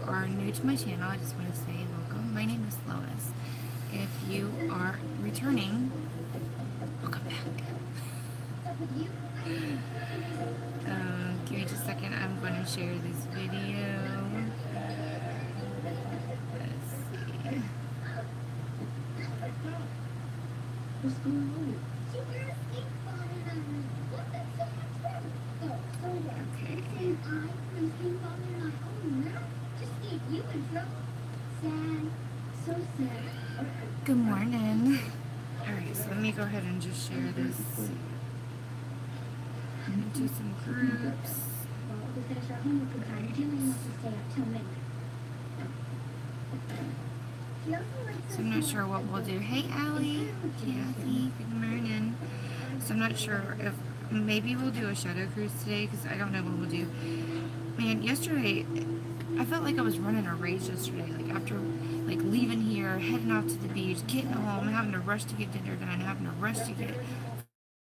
you are new to my channel, I just want to say welcome. My name is Lois. If you are returning, welcome back. Give me just a second. I'm going to share this video. Let's see. What's going on? Good morning. Alright, so let me go ahead and just share this into some groups. So I'm not sure what we'll do. Hey, Allie, Kathy, good morning. So I'm not sure if maybe we'll do a shadow cruise today because I don't know what we'll do. Man, yesterday I felt like I was running a race yesterday. Like after leaving here, heading out to the beach, getting home, having to rush to get dinner done, having to rush to get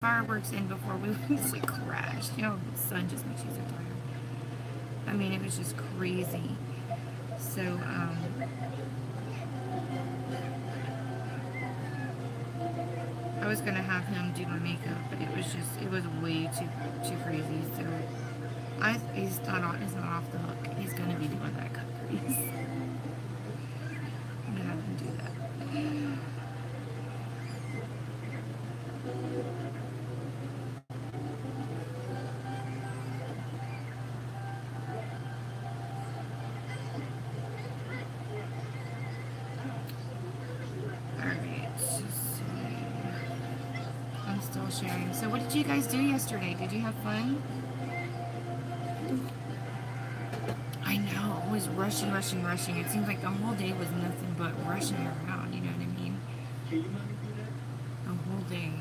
fireworks in before we just crashed. You know, the sun just makes you so tired. I mean, it was just crazy. So, I was gonna have him do my makeup, but it was way too crazy. So, he's not off the hook. He's gonna be doing that cut crease. I'm gonna have him do that. Still sharing. So what did you guys do yesterday? Did you have fun? I know, it was rushing. It seems like the whole day was nothing but rushing around, you know what I mean? The whole day.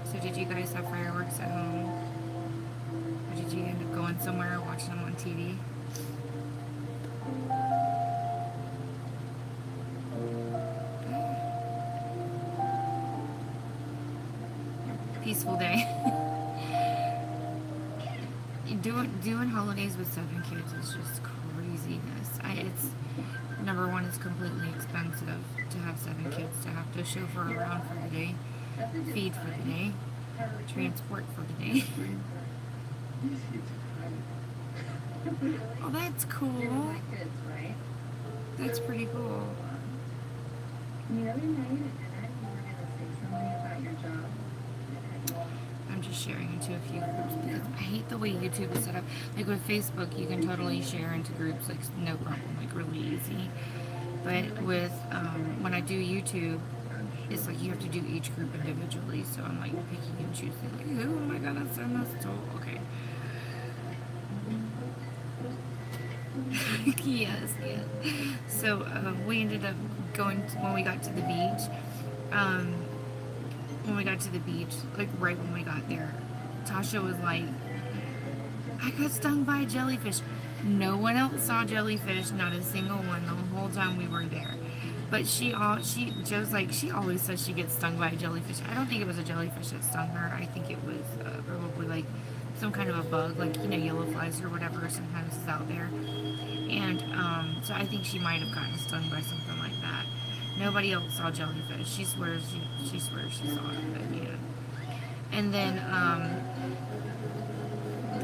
So did you guys have fireworks at home? Or did you end up going somewhere or watching them on TV? Peaceful day. Doing holidays with 7 kids is just craziness. It's number one, it's completely expensive to have 7 kids, to have to chauffeur around for the day, feed for the day, transport for the day. Oh, that's cool. That's pretty cool. I'm just sharing into a few groups because I hate the way YouTube is set up. Like with Facebook, you can totally share into groups, like no problem, like really easy. But with when I do YouTube, it's like you have to do each group individually. So I'm like picking and choosing. Like, who am I gonna send this to? Okay. Yes. So we ended up going when we got to the beach. Like right when we got there, Tasha was like, I got stung by a jellyfish. No one else saw jellyfish, not a single one, the whole time we were there. But Joe's like, she always says she gets stung by a jellyfish. I don't think it was a jellyfish that stung her. I think it was probably like some kind of a bug, like, you know, yellow flies or whatever sometimes is out there. And so I think she might have gotten stung by something like that. Nobody else saw jellyfish. She swears she saw it, but yeah. And then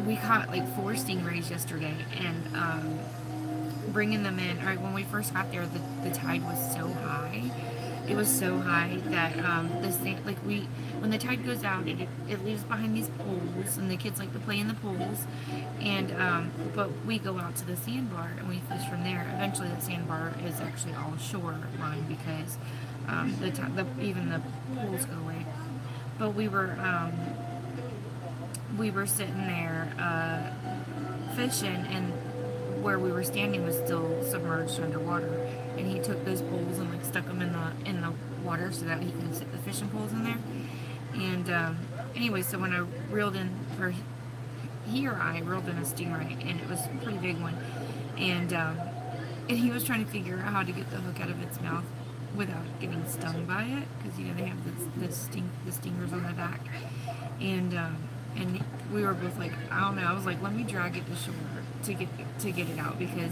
we caught like 4 stingrays yesterday, and bringing them in. Right when we first got there, the tide was so high. It was so high that when the tide goes out, it leaves behind these pools, and the kids like to play in the pools. And but we go out to the sandbar and we fish from there. Eventually, the sandbar is actually all shoreline because even the pools go away. But we were sitting there fishing, and where we were standing was still submerged underwater. And he took those poles and like stuck them in the water so that he could sit the fishing poles in there. And anyway, so when I reeled in, or I reeled in a stingray, and it was a pretty big one. And he was trying to figure out how to get the hook out of its mouth. without getting stung by it, because they have the stingers on the back, and we were both like, I don't know. I was like, let me drag it to shore to get it out, because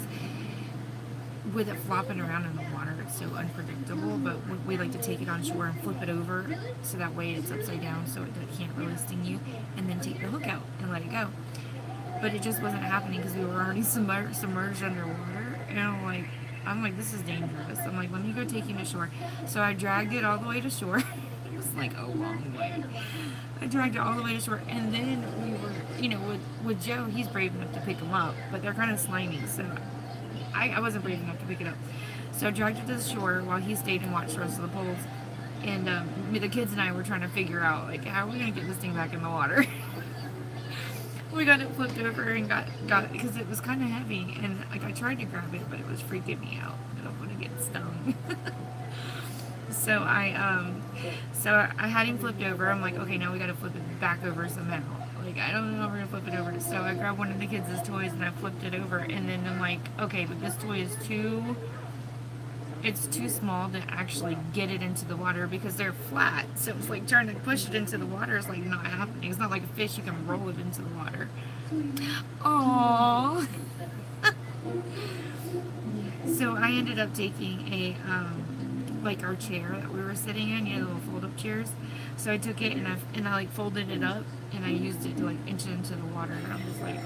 with it flopping around in the water, it's so unpredictable. But we like to take it on shore and flip it over, so that way it's upside down, so it can't really sting you, and then take the hook out and let it go. But it just wasn't happening because we were already submerged underwater, and I'm like, this is dangerous. I'm like, let me go take him to shore. So I dragged it all the way to shore. It was like a long way. I dragged it all the way to shore, and then we were, with Joe, he's brave enough to pick them up, but they're kind of slimy, so I wasn't brave enough to pick it up. So I dragged it to the shore while he stayed and watched the rest of the poles. And the kids and I were trying to figure out, like, how are we going to get this thing back in the water? We got it flipped over and got because it was kind of heavy. And, like, I tried to grab it, but it was freaking me out. I don't want to get stung. So I had him flipped over. I'm like, okay, now we got to flip it back over somehow. Like, I don't know how we're going to flip it over. So I grabbed one of the kids' toys and I flipped it over. And then I'm like, okay, but this toy is it's too small to actually get it into the water because they're flat. So it's like trying to push it into the water is like not happening. It's not like a fish, you can roll it into the water. Aww. So I ended up taking a, like our chair that we were sitting in, the little fold-up chairs. So I took it and I like folded it up and I used it to like inch it into the water. And I was like,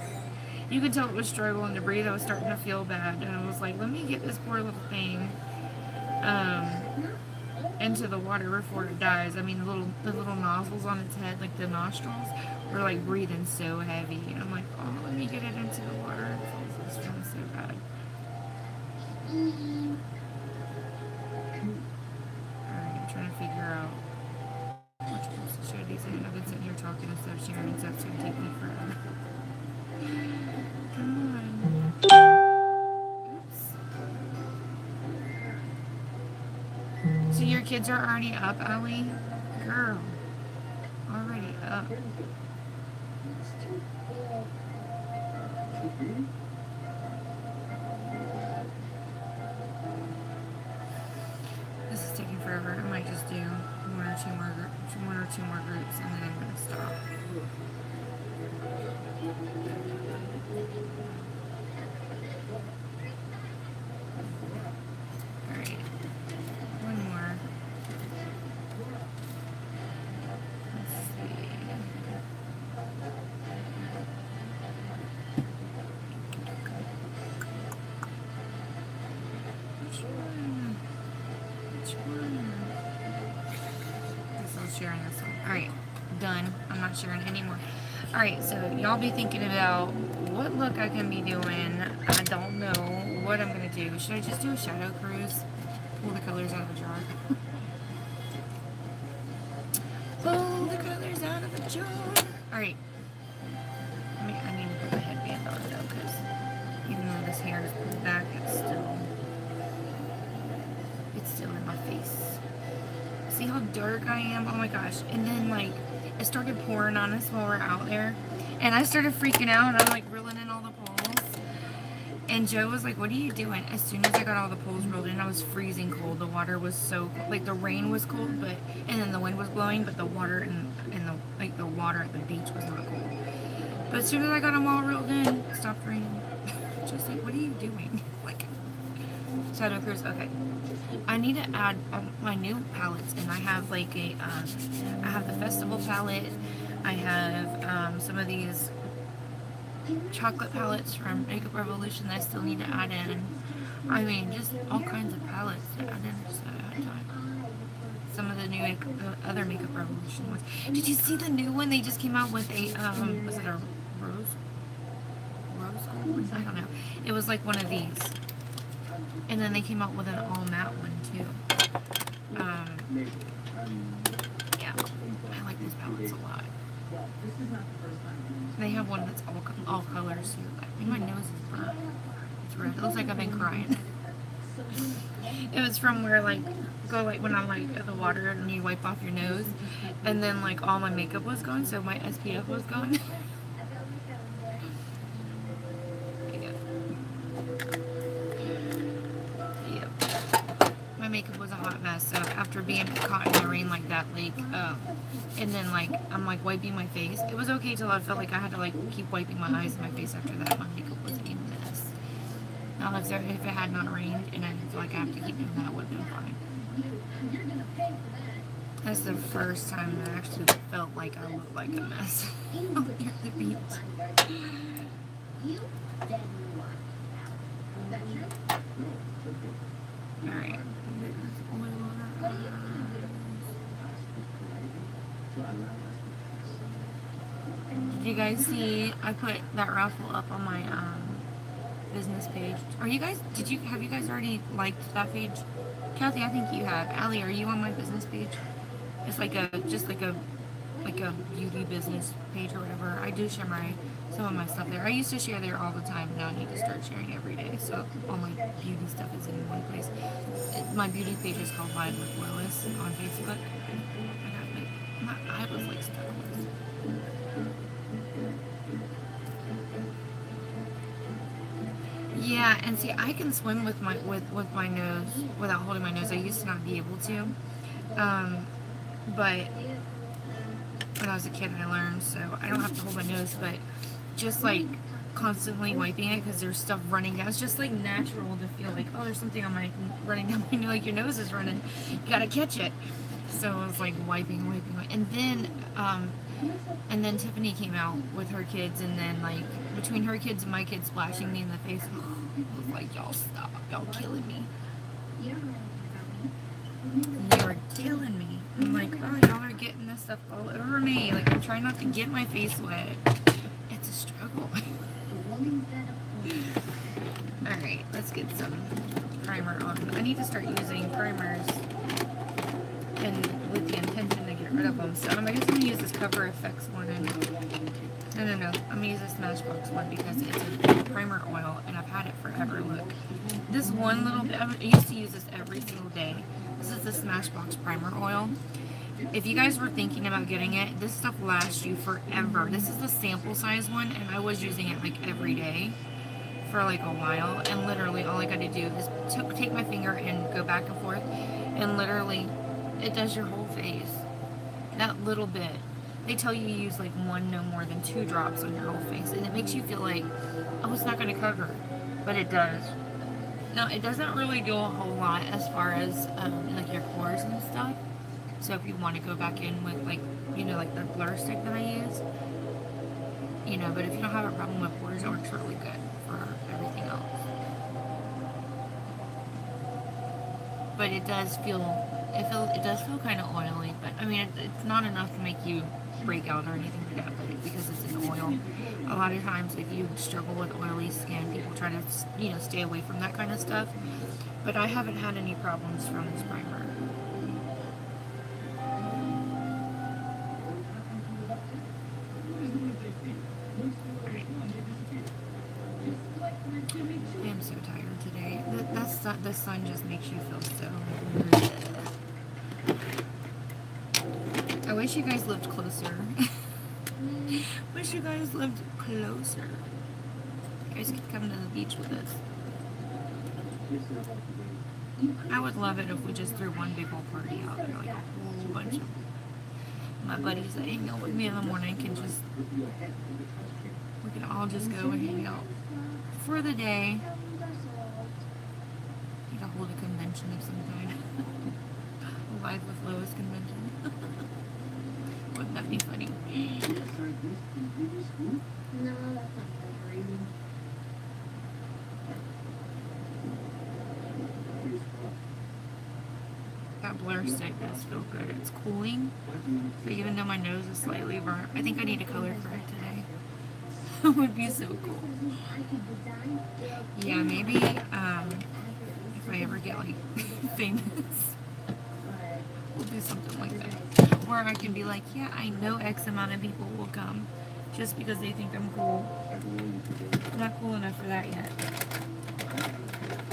you could tell it was struggling to breathe. I was starting to feel bad. And I was like, let me get this poor little thing into the water before it dies. I mean, the little nozzles on its head, like the nostrils, were like breathing so heavy. And I'm like, oh, let me get it into the water. I was feeling so bad. Alright, I'm trying to figure out which ones to show these in. I've been sitting here talking and stuff, sharing and stuff, so it's going to take me forever. Come on. Oops. So your kids are already up, Ellie? Girl. Already up. This is taking forever. I might just do one or two more groups and then I'm going to stop. Alright. One more. Let's see. Which one? I guess I'm sharing this one. Alright. Done. I'm not sharing anymore. Alright, so y'all be thinking about what look I can be doing. I don't know what I'm going to do. Should I just do a shadow cruise? Pull the colors out of the jar. Pull the colors out of the jar. Alright. I need to put the headband on though, because even though this hair is pulled back, it's still in my face. See how dark I am? Oh my gosh. And then like it started pouring on us while we're out there. And I started freaking out and I'm like reeling in all the poles. And Joe was like, what are you doing? As soon as I got all the poles rolled in, I was freezing cold. The water was so cold. Like the rain was cold, and then the wind was blowing, but the water the water at the beach was not cold. But as soon as I got them all rolled in, it stopped raining. Just like, what are you doing? Like, shadow cruise. Okay. I need to add my new palettes, and I have like I have the festival palette. I have some of these chocolate palettes from Makeup Revolution that I still need to add in. I mean, just all kinds of palettes to add in just at a time. Some of the new other Makeup Revolution ones. Did you see the new one? They just came out with a was it a rose gold? I don't know. It was like one of these. And then they came out with an all matte one too. Yeah, I like these palettes a lot. They have one that's all colors too. I think my nose is burnt. It's red. It looks like I've been crying. It was from where when I'm like at the water and you wipe off your nose, and then like all my makeup was gone, so my SPF was gone. Makeup was a hot mess. getting caught in the rain like that, like, and then like I'm like wiping my face. It was okay till I felt like I had to like keep wiping my eyes and my face after that. My makeup wasn't even this. Now if it had not rained and I didn't feel like I have to keep doing that, it would have been fine. That's the first time I actually felt like I looked like a mess out here at the beach. Alright. Did you guys see I put that raffle up on my business page? Have you guys already liked that page? Kathy, I think you have. Allie, are you on my business page? It's like a beauty business page or whatever. I do share some of my stuff there. I used to share there all the time. Now I need to start sharing every day. So all my beauty stuff is in one place. My beauty page is called Live with Lois on Facebook. I was like stuck with. Yeah, and see, I can swim with my nose without holding my nose. I used to not be able to, but when I was a kid, I learned, so I don't have to hold my nose. But just like constantly wiping it because there's stuff running down. It's just like natural to feel like, oh, there's something on my running down. You know, like your nose is running. You gotta catch it. So I was like wiping, and then Tiffany came out with her kids, and then like between her kids and my kids splashing me in the face, I was like, y'all stop, y'all killing me. You are killing me. I'm like, oh, y'all are getting this stuff all over me. Like I'm trying not to get my face wet. It's a struggle. All right, let's get some primer on. I need to start using primers and with the intention to get rid of them. So I'm just going to use this Cover FX one. No. I'm going to use this Smashbox one because it's a primer oil and I've had it forever. Look. This one little bit, I used to use this every single day. This is the Smashbox primer oil. If you guys were thinking about getting it, this stuff lasts you forever. This is the sample size one and I was using it like every day for like a while. And literally all I got to do is take my finger and go back and forth and literally it does your whole face. That little bit. They tell you use like one, no more than 2 drops on your whole face. And it makes you feel like, oh, it's not going to cover. But it does. Now, it doesn't really do a whole lot as far as like your pores and stuff. So if you want to go back in with like, you know, like the blur stick that I use. You know, but if you don't have a problem with pores, it works really good for everything else. But it does feel kind of oily, but I mean it's not enough to make you break out or anything like that, but because it's an oil. A lot of times if you struggle with oily skin, people try to, you know, stay away from that kind of stuff, but I haven't had any problems from this primer. I am so tired today. The sun just makes you feel so... I wish you guys lived closer. Wish you guys lived closer. You guys could come to the beach with us. I would love it if we just threw one big old party out there, like a whole bunch of my buddies that hang out with me in the morning we can all just go and hang out for the day. Need to hold a convention of some kind. A Live with Lois convention. Wouldn't that be funny? No, that's not right. That blur stick does feel good. It's cooling. So even though my nose is slightly burnt, I think I need a color correct today. That would be so cool. Yeah, maybe if I ever get like famous, we'll do something like that. Where I can be like, yeah, I know X amount of people will come just because they think I'm cool. I'm not cool enough for that yet.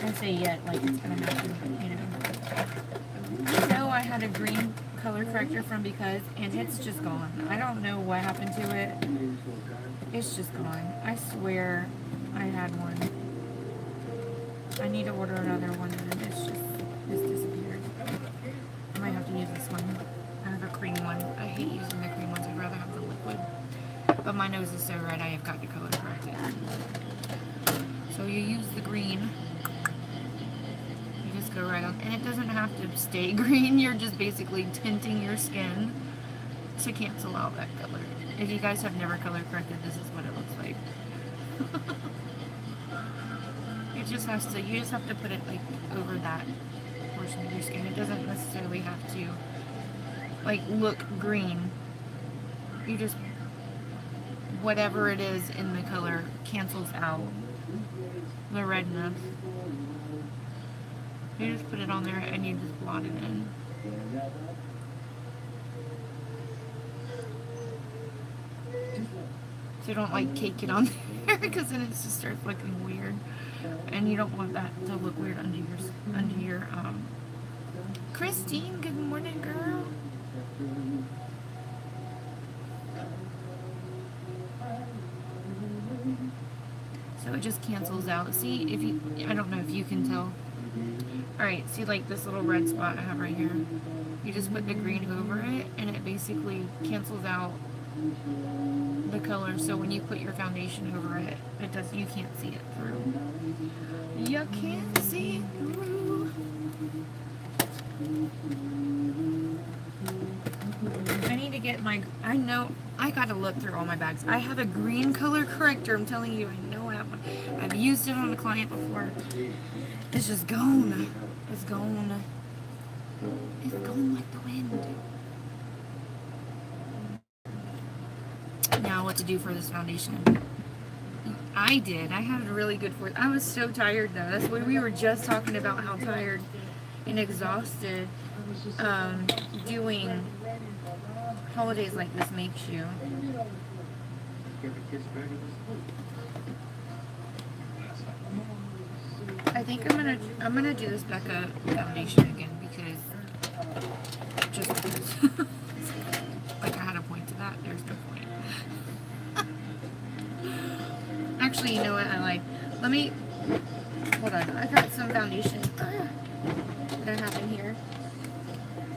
I say yet like it's gonna happen, but you know. So I had a green color corrector from Because, and it's just gone. I don't know what happened to it. It's just gone. I swear I had one. I need to order another one and it's disappeared. I might have to use my nose is so red I have got to color correct it. So you use the green. You just go right on, and it doesn't have to stay green. You're just basically tinting your skin to cancel out that color. If you guys have never color corrected, this is what it looks like. You just have to put it like over that portion of your skin. It doesn't necessarily have to like look green. You just, whatever it is in the color cancels out the redness. You just put it on there and you just blot it in. So don't like cake it on there because then it just starts looking weird, and you don't want that to look weird under your Christine, good morning, girl. So it just cancels out. See, if you, I don't know if you can tell. Alright, see like this little red spot I have right here? You just put the green over it and it basically cancels out the color, so when you put your foundation over it, you can't see it through. You can't see through. I need to get my, I know, I gotta look through all my bags. I have a green color corrector, I'm telling you, I know I have one. I've used it on a client before. It's just gone. It's gone. It's gone like the wind. Now what to do for this foundation. I had a really good fourth. I was so tired though. That's what we were just talking about, how tired and exhausted doing holidays like this makes you. I think I'm gonna do this Becca foundation again because like I had a point to that. There's no point. Actually, you know what I like? Let me hold on. I got some foundation that I have in here.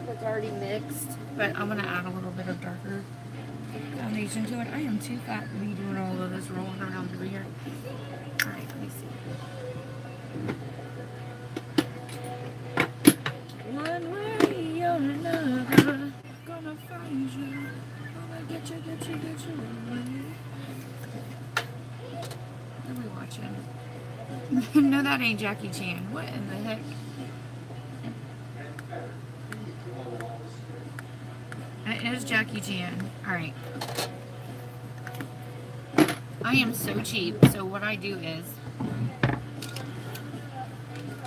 It's already mixed, but I'm gonna add a little bit of darker foundation to it. I am too fat to be doing all of this rolling around over here. All right, let me see. One way or another, gonna find you, gonna get you away. What are we watching? No, that ain't Jackie Chan. What in the heck? It is Jackie Chan. Alright. I am so cheap, so what I do is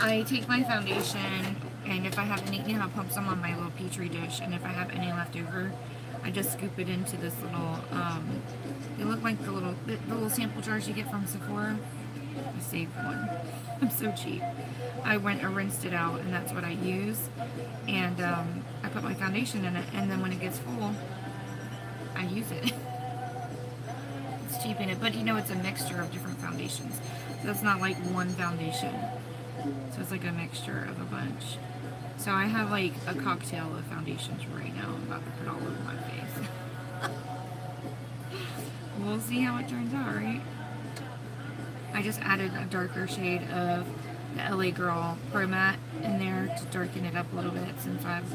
I take my foundation, and if I have any, you know, I pump some on my little petri dish, and if I have any left over, I just scoop it into this little, they look like the little sample jars you get from Sephora. I saved one. I'm so cheap. I rinsed it out, and that's what I use, and I put my foundation in it, and then when it gets full, I use it. It's cheap in it, but you know, it's a mixture of different foundations, so it's not like one foundation. So it's like a mixture of a bunch. So I have like a cocktail of foundations right now. I'm about to put all over my face. We'll see how it turns out, right? I just added a darker shade of the LA Girl Pro Matte in there to darken it up a little bit since I've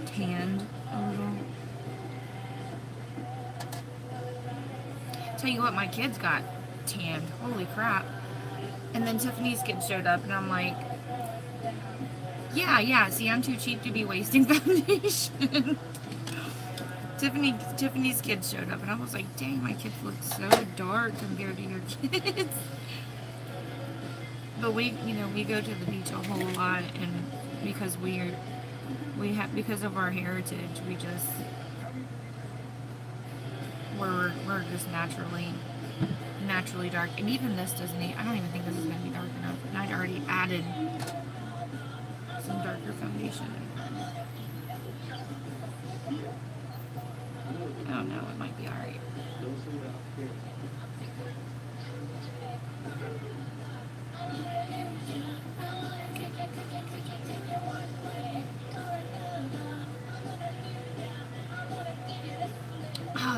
tanned a little. Tell you what, my kids got tanned. Holy crap. And then Tiffany's kid showed up, and I'm like, yeah, see, I'm too cheap to be wasting foundation. Tiffany's kid showed up, and I was like, dang, my kids look so dark compared to your kids. But we go to the beach a whole lot, and because because of our heritage, we're just naturally dark. And even this I don't even think this is going to be dark enough. And I'd already added some darker foundation. I don't know, it might be alright.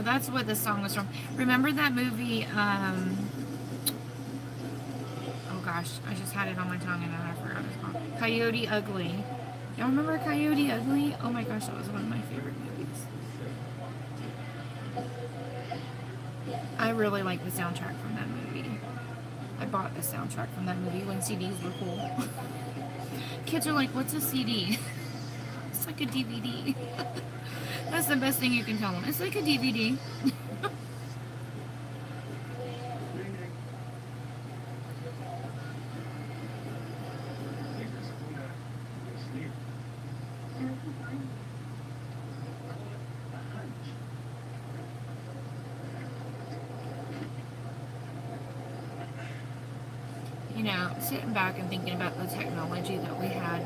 that's what the song was from. Remember that movie, oh gosh, I just had it on my tongue and I forgot what it's called. Coyote Ugly. Y'all remember Coyote Ugly? Oh my gosh, that was one of my favorite movies. I really like the soundtrack from that movie. I bought the soundtrack from that movie when CDs were cool. Kids are like, what's a CD? It's like a DVD. That's the best thing you can tell them. It's like a DVD. You know, sitting back and thinking about the technology that we had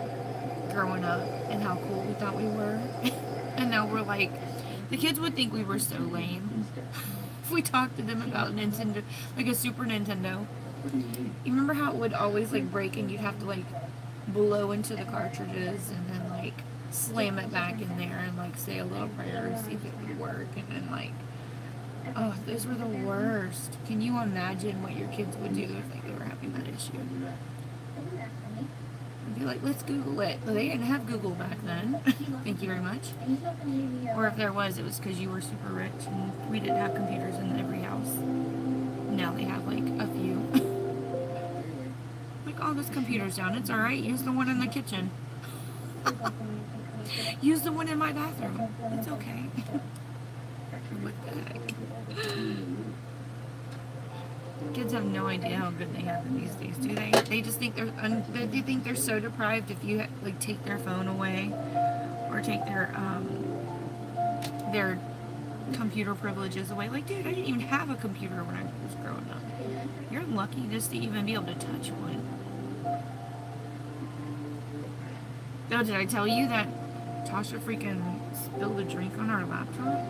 growing up and how cool we thought we were. And now we're like, the kids would think we were so lame if we talked to them about Nintendo, like a Super Nintendo. You remember how it would always like break and you'd have to like blow into the cartridges and then like slam it back in there and like say a little prayer and see if it would work, and then like, oh, those were the worst. Can you imagine what your kids would do if like, they were having that issue? I'd be like, let's Google it. But they didn't have Google back then. Thank you very much. Or if there was, it was because you were super rich and we didn't have computers in every house. Now they have like a few. Like, oh, this computer's down. It's alright. Use the one in the kitchen. Use the one in my bathroom. It's okay. What the heck? Kids have no idea how good they have it these days, do they? They just think they think they're so deprived if you like take their phone away or take their computer privileges away. Like, dude, I didn't even have a computer when I was growing up. You're lucky just to even be able to touch one. Oh, did I tell you that Tasha freaking spilled a drink on our laptop?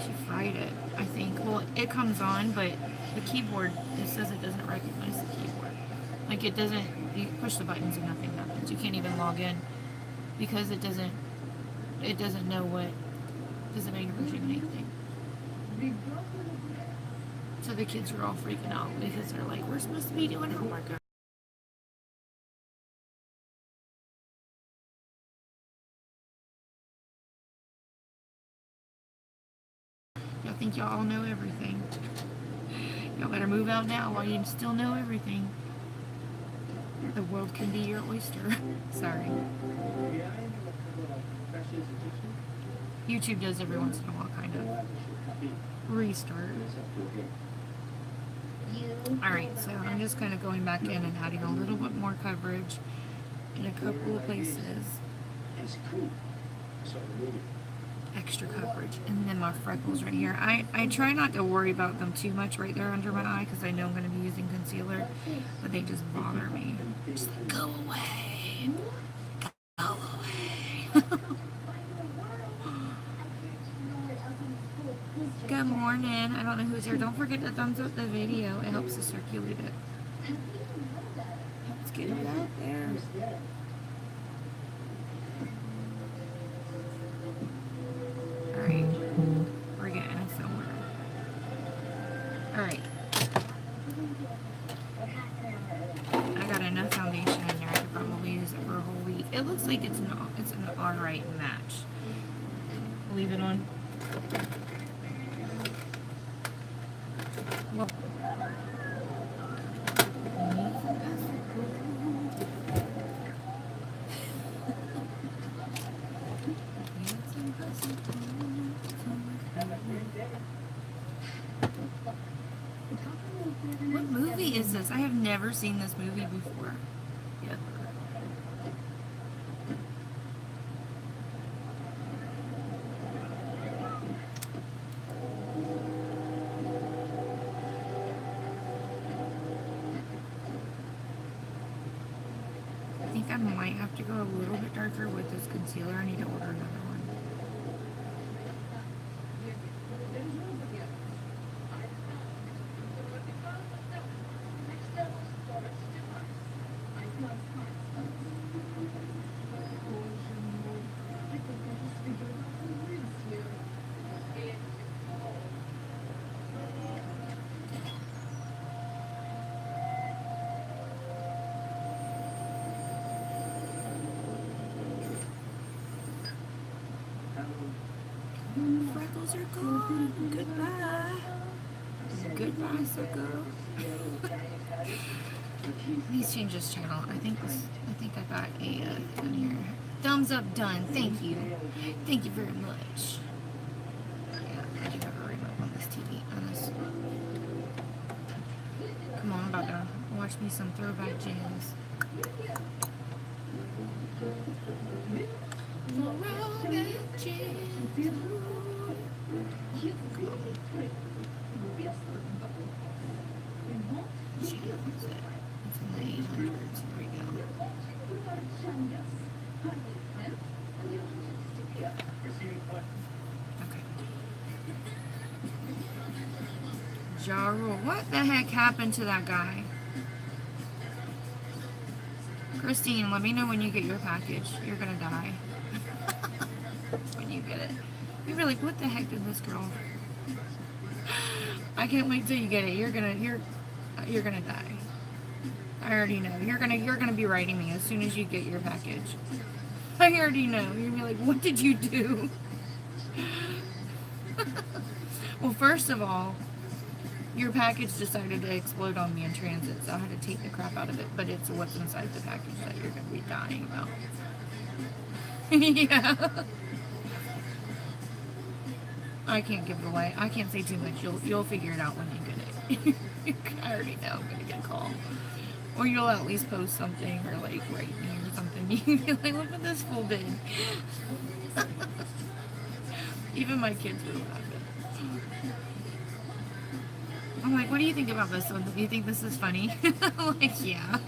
She fried it, I think. Well, it comes on, but the keyboard, it says it doesn't recognize the keyboard. Like, it doesn't, you push the buttons and nothing happens. You can't even log in because it doesn't know what, doesn't make it pushing anything. So the kids are all freaking out because they're like, we're supposed to be doing homework. Y'all think y'all all know everything. Y'all better move out now while you still know everything. The world can be your oyster. Sorry. YouTube does every once in a while kind of restart. Alright, so I'm just kind of going back in and adding a little bit more coverage in a couple of places. Extra coverage. And then my freckles right here. I try not to worry about them too much right there under my eye because I know I'm going to be using concealer, but they just bother me. Just like, go away. Go away. Good morning. I don't know who's here. Don't forget to thumbs up the video. It helps to circulate it. Let's get it out there. Alright. We're getting somewhere. Alright. I got enough foundation in there. I could probably use it for a whole week. It looks like it's an alright match. Leave it on. Well, what movie is this? I have never seen this movie before. Yep. I think I might have to go a little bit darker with this concealer. I need to order another one. days are gone. Goodbye. Goodbye, sucker. Please change this channel. I think I got a thing here. Thumbs up done. Thank you. Thank you very much. Yeah, I do have a remote on this TV. On this. Come on, I'm about to watch me some throwback jams. Throwback jams. It's in the 800s. Here we go. Okay. Ja Rule. What the heck happened to that guy? Christine, let me know when you get your package. You're gonna die. When you get it. You're like, what the heck did this girl? I can't wait till you get it. You're gonna die. I already know. You're gonna be writing me as soon as you get your package. I already know. You're gonna be like, what did you do? Well, first of all, your package decided to explode on me in transit, so I had to take the crap out of it. But it's what's inside the package that you're gonna be dying about. Yeah. I can't give it away. I can't say too much. You'll figure it out when you get it. I already know I'm gonna get a call. Or you'll at least post something or like write me or something. You'll be like, look what this fool did. Even my kids were laughing. I'm like, what do you think about this one? Do you think this is funny? I'm like, yeah.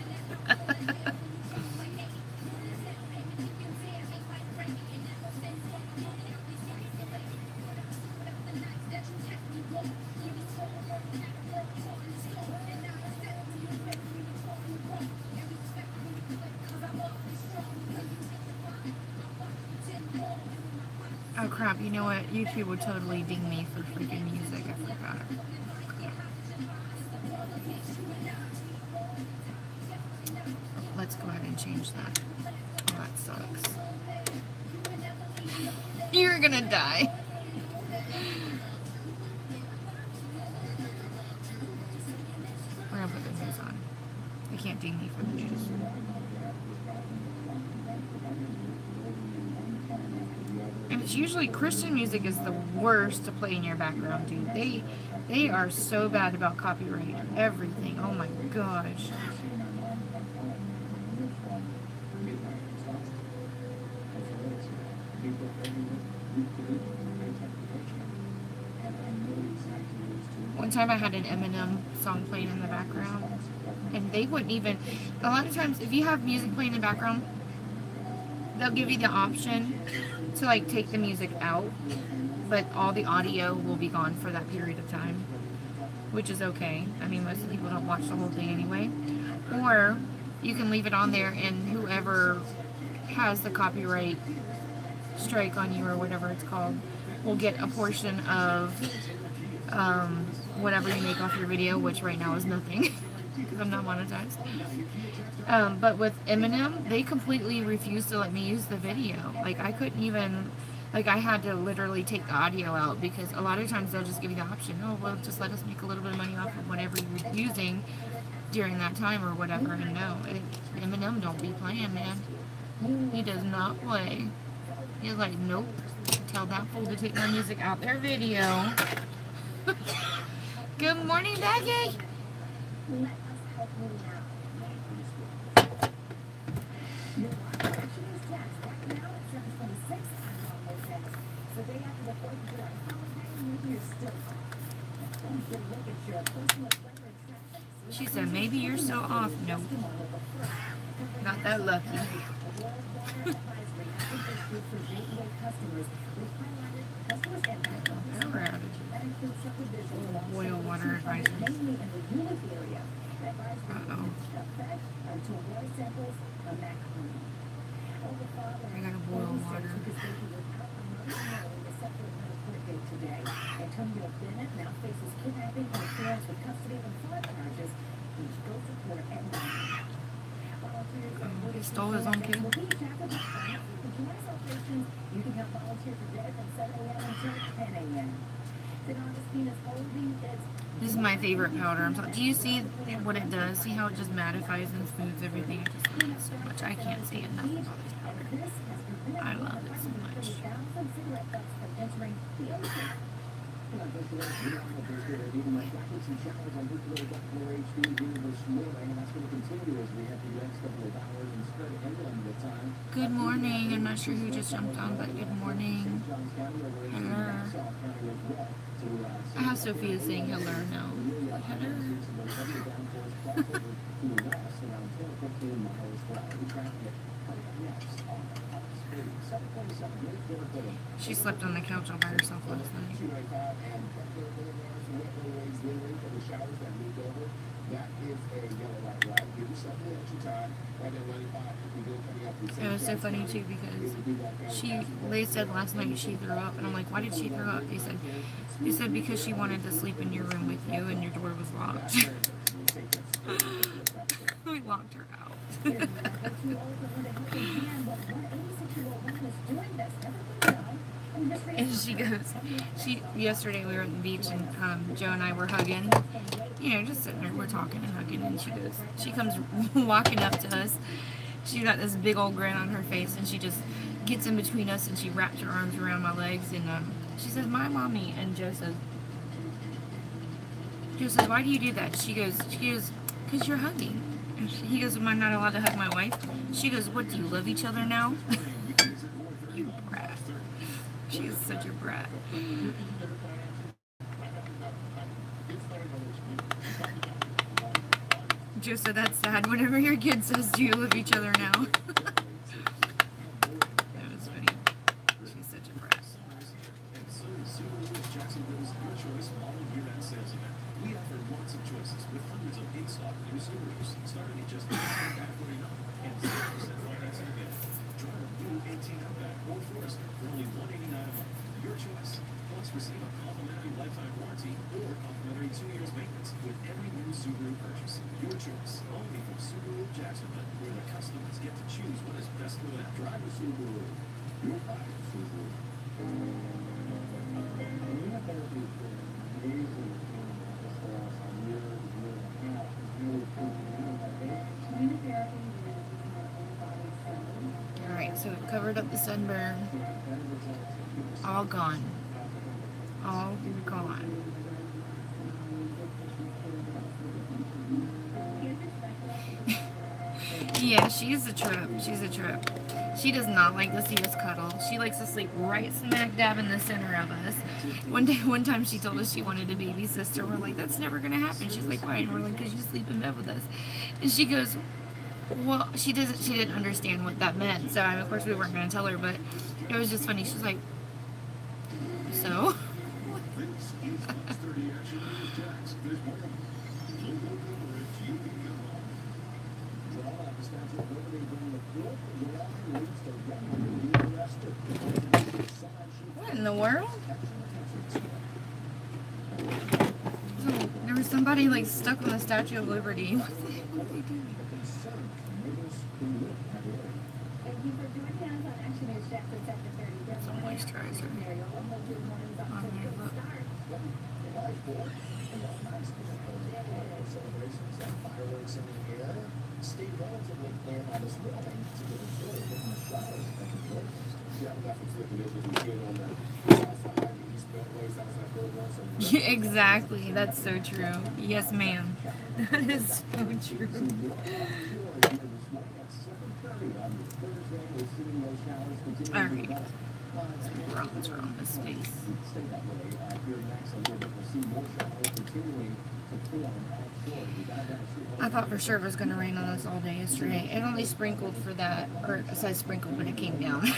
Oh crap, you know what? YouTube would totally ding me for freaking music. I forgot. Let's go ahead and change that. Oh, that sucks. You're gonna die. We're gonna put the news on. They can't ding me for the news. And it's usually Christian music is the worst to play in your background, dude. They are so bad about copyright. Everything. Oh my gosh. One time I had an Eminem song playing in the background, and they wouldn't even, a lot of times if you have music playing in the background, they'll give you the option to like take the music out, but all the audio will be gone for that period of time, which is okay. I mean, most people don't watch the whole thing anyway. Or you can leave it on there, and whoever has the copyright strike on you or whatever it's called will get a portion of whatever you make off your video, which right now is nothing because I'm not monetized. But with Eminem, they completely refused to let me use the video. Like, I couldn't even, like, I had to literally take the audio out, because a lot of times they'll just give you the option, oh, well, just let us make a little bit of money off of whatever you're using during that time or whatever. And no, Eminem don't be playing, man. He does not play. He's like, nope, tell that fool to take my music out their video. Good morning, Becky. She said, maybe you're so off. Nope. Not that lucky. Power outage. Boil water advisory. Uh-oh. I gotta boil water. He stole his own kid. This is my favorite powder. Do you see what it does? See how it just mattifies and smooths everything? I just love it so much. I can't say enough about this powder. I love it so much. Good morning. I'm not sure who just jumped on, but good morning. Hello. I have Sophia saying hello now. Hello. She slept on the couch all by herself last night. It was so funny too because they said last night she threw up, and I'm like, why did she throw up? They said because she wanted to sleep in your room with you and your door was locked. We locked her out. And she goes, yesterday we were at the beach and Joe and I were hugging, just sitting there, we're talking and hugging, and she comes walking up to us. She got this big old grin on her face, and she just gets in between us and she wraps her arms around my legs, and she says, "My mommy," and Joe says, "Why do you do that?" She goes, "Because you're hugging." And he goes, "Am I not allowed to hug my wife?" She goes, "What, do you love each other now?" You brat. She is such a brat. Joe said that's sad whenever your kid says, "Do you love each other now?" That was funny. She's such a brat. We offer lots of choices with hundreds of in-stock new Subarus, starting at just $18,949 and 0% financing again. Drive a new 18 Outback or Forester for only $189 a month. Your choice. Plus, receive a complimentary lifetime warranty or complimentary 2 years maintenance with every new Subaru purchase. Your choice. Only from Subaru of Jacksonville, where the customers get to choose what is best for them. Drive a Subaru. Your pride of Subaru. Alright, so we've covered up the sunburn. All gone. All gone. Yeah, she's a trip. She's a trip. She does not like to see us cuddle. She likes to sleep right smack dab in the center of us. One time she told us she wanted a baby sister. We're like, that's never gonna happen. She's like, why? And we're like, because you sleep in bed with us. And she goes, well, she didn't understand what that meant. So of course we weren't gonna tell her, but it was just funny. She's like, so? What in the world? Oh, there was somebody like stuck on the Statue of Liberty. What the heck were they doing? Some moisturizer on there, look. Yeah, exactly, that's so true. Yes, ma'am. That is so true. Alright. What's wrong with space? I thought for sure it was going to rain on us all day yesterday. It only sprinkled for that, or I said sprinkled, but it came down.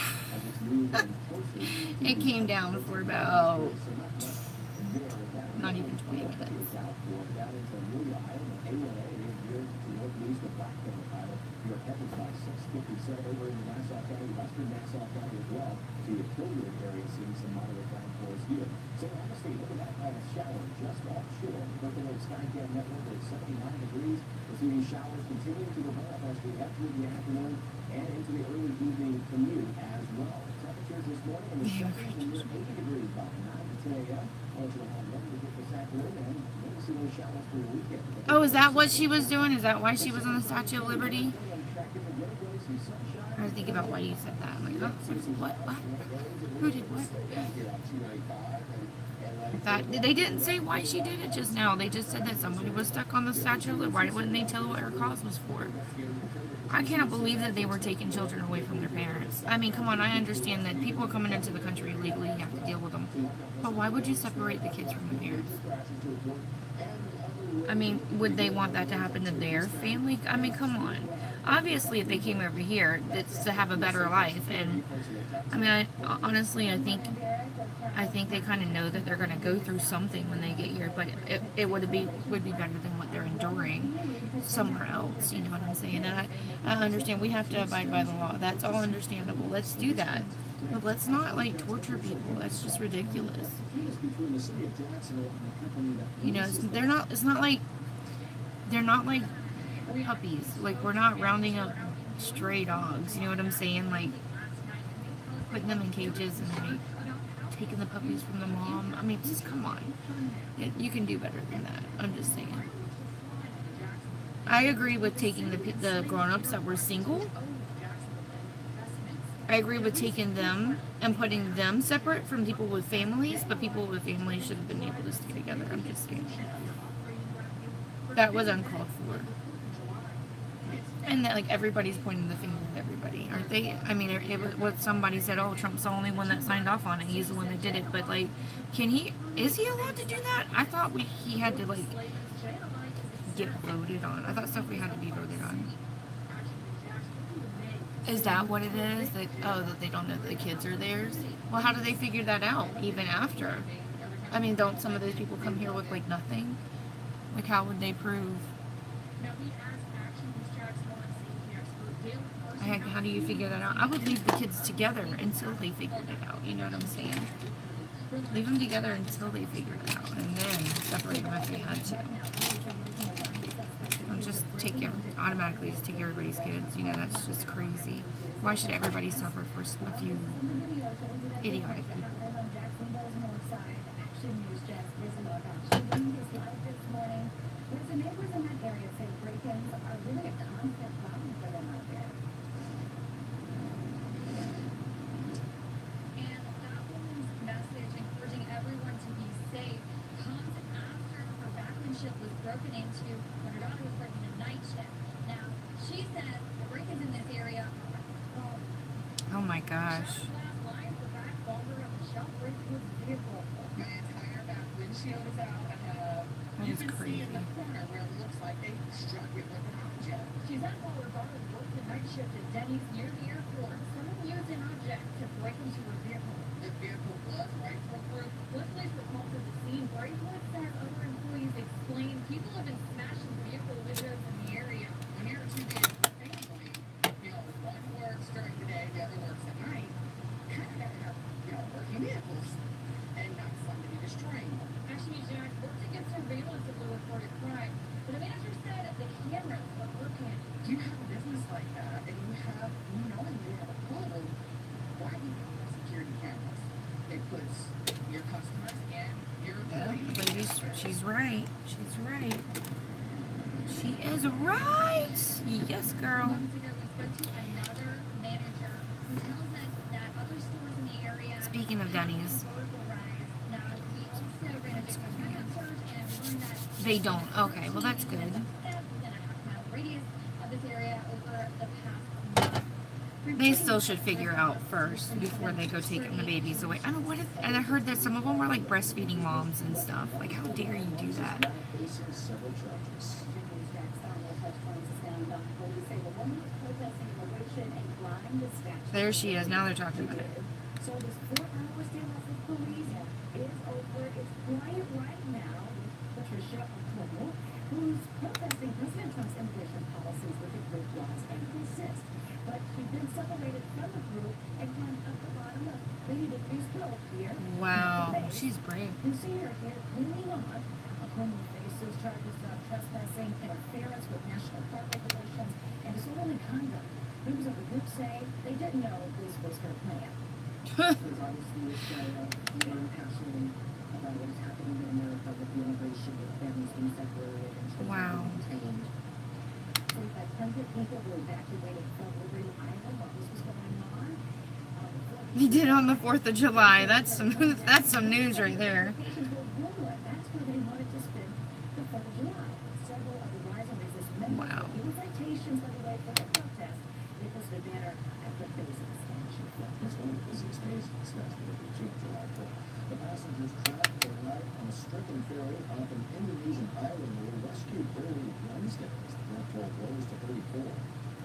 It came down for about not even 20 minutes. So honestly, look at that shower just offshore. Look at the Skycam network at 79 degrees. showers continue to develop as we head through the afternoon and into the early evening commute as well. Temperatures this morning in the 70s and near 80 degrees by 9 to 10 a.m. On to the home weather to get this afternoon and maybe see those showers for the weekend. Oh, is that what she was doing? Is that why she was on the Statue of Liberty? I was thinking about why you said that. I'm like, oh, what? Who did what? That they didn't say why she did it just now. They just said that somebody was stuck on the Statue of Liberty. Why wouldn't they tell what her cause was for? I cannot believe that they were taking children away from their parents. I mean, come on, I understand that people coming into the country illegally, you have to deal with them. But why would you separate the kids from the parents? I mean, would they want that to happen to their family? I mean, come on. Obviously, if they came over here, it's to have a better life. And, I mean, honestly, I think they kind of know that they're going to go through something when they get here, but it would be better than what they're enduring somewhere else. You know what I'm saying? And I understand we have to abide by the law. That's all understandable. Let's do that. But let's not, like, torture people. That's just ridiculous. You know, they're not like puppies. Like, we're not rounding up stray dogs. You know what I'm saying? Like, putting them in cages and, like, taking the puppies from the mom. I mean, just come on. You can do better than that. I'm just saying. I agree with taking the grown-ups that were single. I agree with taking them and putting them separate from people with families, but people with families should have been able to stay together. I'm just saying. That was uncalled for. And that, like, everybody's pointing the finger at everybody, aren't they? I mean, what somebody said, oh, Trump's the only one that signed off on it. He's the one that did it. But, like, is he allowed to do that? I thought he had to, like, get voted on. I thought stuff we had to be voted on. Is that what it is? That they don't know that the kids are theirs? Well, how do they figure that out, even after? I mean, don't some of those people come here with, like, nothing? Like, how would they prove? How do you figure that out? I would leave the kids together until they figured it out. You know what I'm saying? Leave them together until they figured it out, and then separate them if they had to. Don't just automatically just take everybody's kids. You know, that's just crazy. Why should everybody suffer for a few idiotic people? Was broken into when her daughter was working a night shift. Now, she said the break-ins in this area. Oh my gosh. That is crazy. She's at while her daughter worked the night shift at Denny's near the airport. Someone used an object to break into her vehicle. The vehicle was rifle-proof. When police were called to the scene, Braidwood says other employees explained people have been smashing vehicle windows in the area. When you're two days with family, you know, one works during the day, the other works at night. Kind of gotta have, working vehicles and not somebody destroying them. Actually, Jack worked against surveillance of the reported crime, but a manager said the cameras were working. Do you have a business like that and you knowing you have a problem, why do you have security cameras? It puts your customers and your employees. Ladies, she's right. She's right. She is right. Yes, girl. Months ago, we spoke to another manager who tells us that other stores in the area. Speaking of Denny's. Now, he also ran a victim impact search and learned that They don't. Okay, well, that's good. within a half-mile radius of this area over the past month. They still should figure out first before they go taking the babies away. I don't know what if, and I heard that some of them were like breastfeeding moms and stuff. Like, how dare you do that? There she is. Now they're talking about it. So this 4 hours still of the police is over. It's quiet right now. Patricia O'Connell, who's protesting President Trump's immigration policies with the group laws and persist. But she's been separated from the group and climbed up the bottom of Lady Decree's quilt here. Wow, she's brave. You see her here cleaning on. O'Connell faces charges of trespassing, interference with national park regulations, and disorderly conduct. Members of the group say they didn't know this was her plan. There's obviously this very passionate about what is happening in America with the immigration, with families being separated and children Wow. being detained. 2,500 people were evacuated from Liberty Island while this was going on. He did on the 4th of July. That's some news right there. That's where they wanted to spend the 4th of July. Several of the Rise and Resist members Wow. were given citations by the way for the protest. They posted a banner at the base of the statue. It's one of the busiest days of the statue of the July 4th. The passengers trapped overnight on a stricken ferry off an Indonesian island were rescued early Wednesday as the threat toll rose to 34.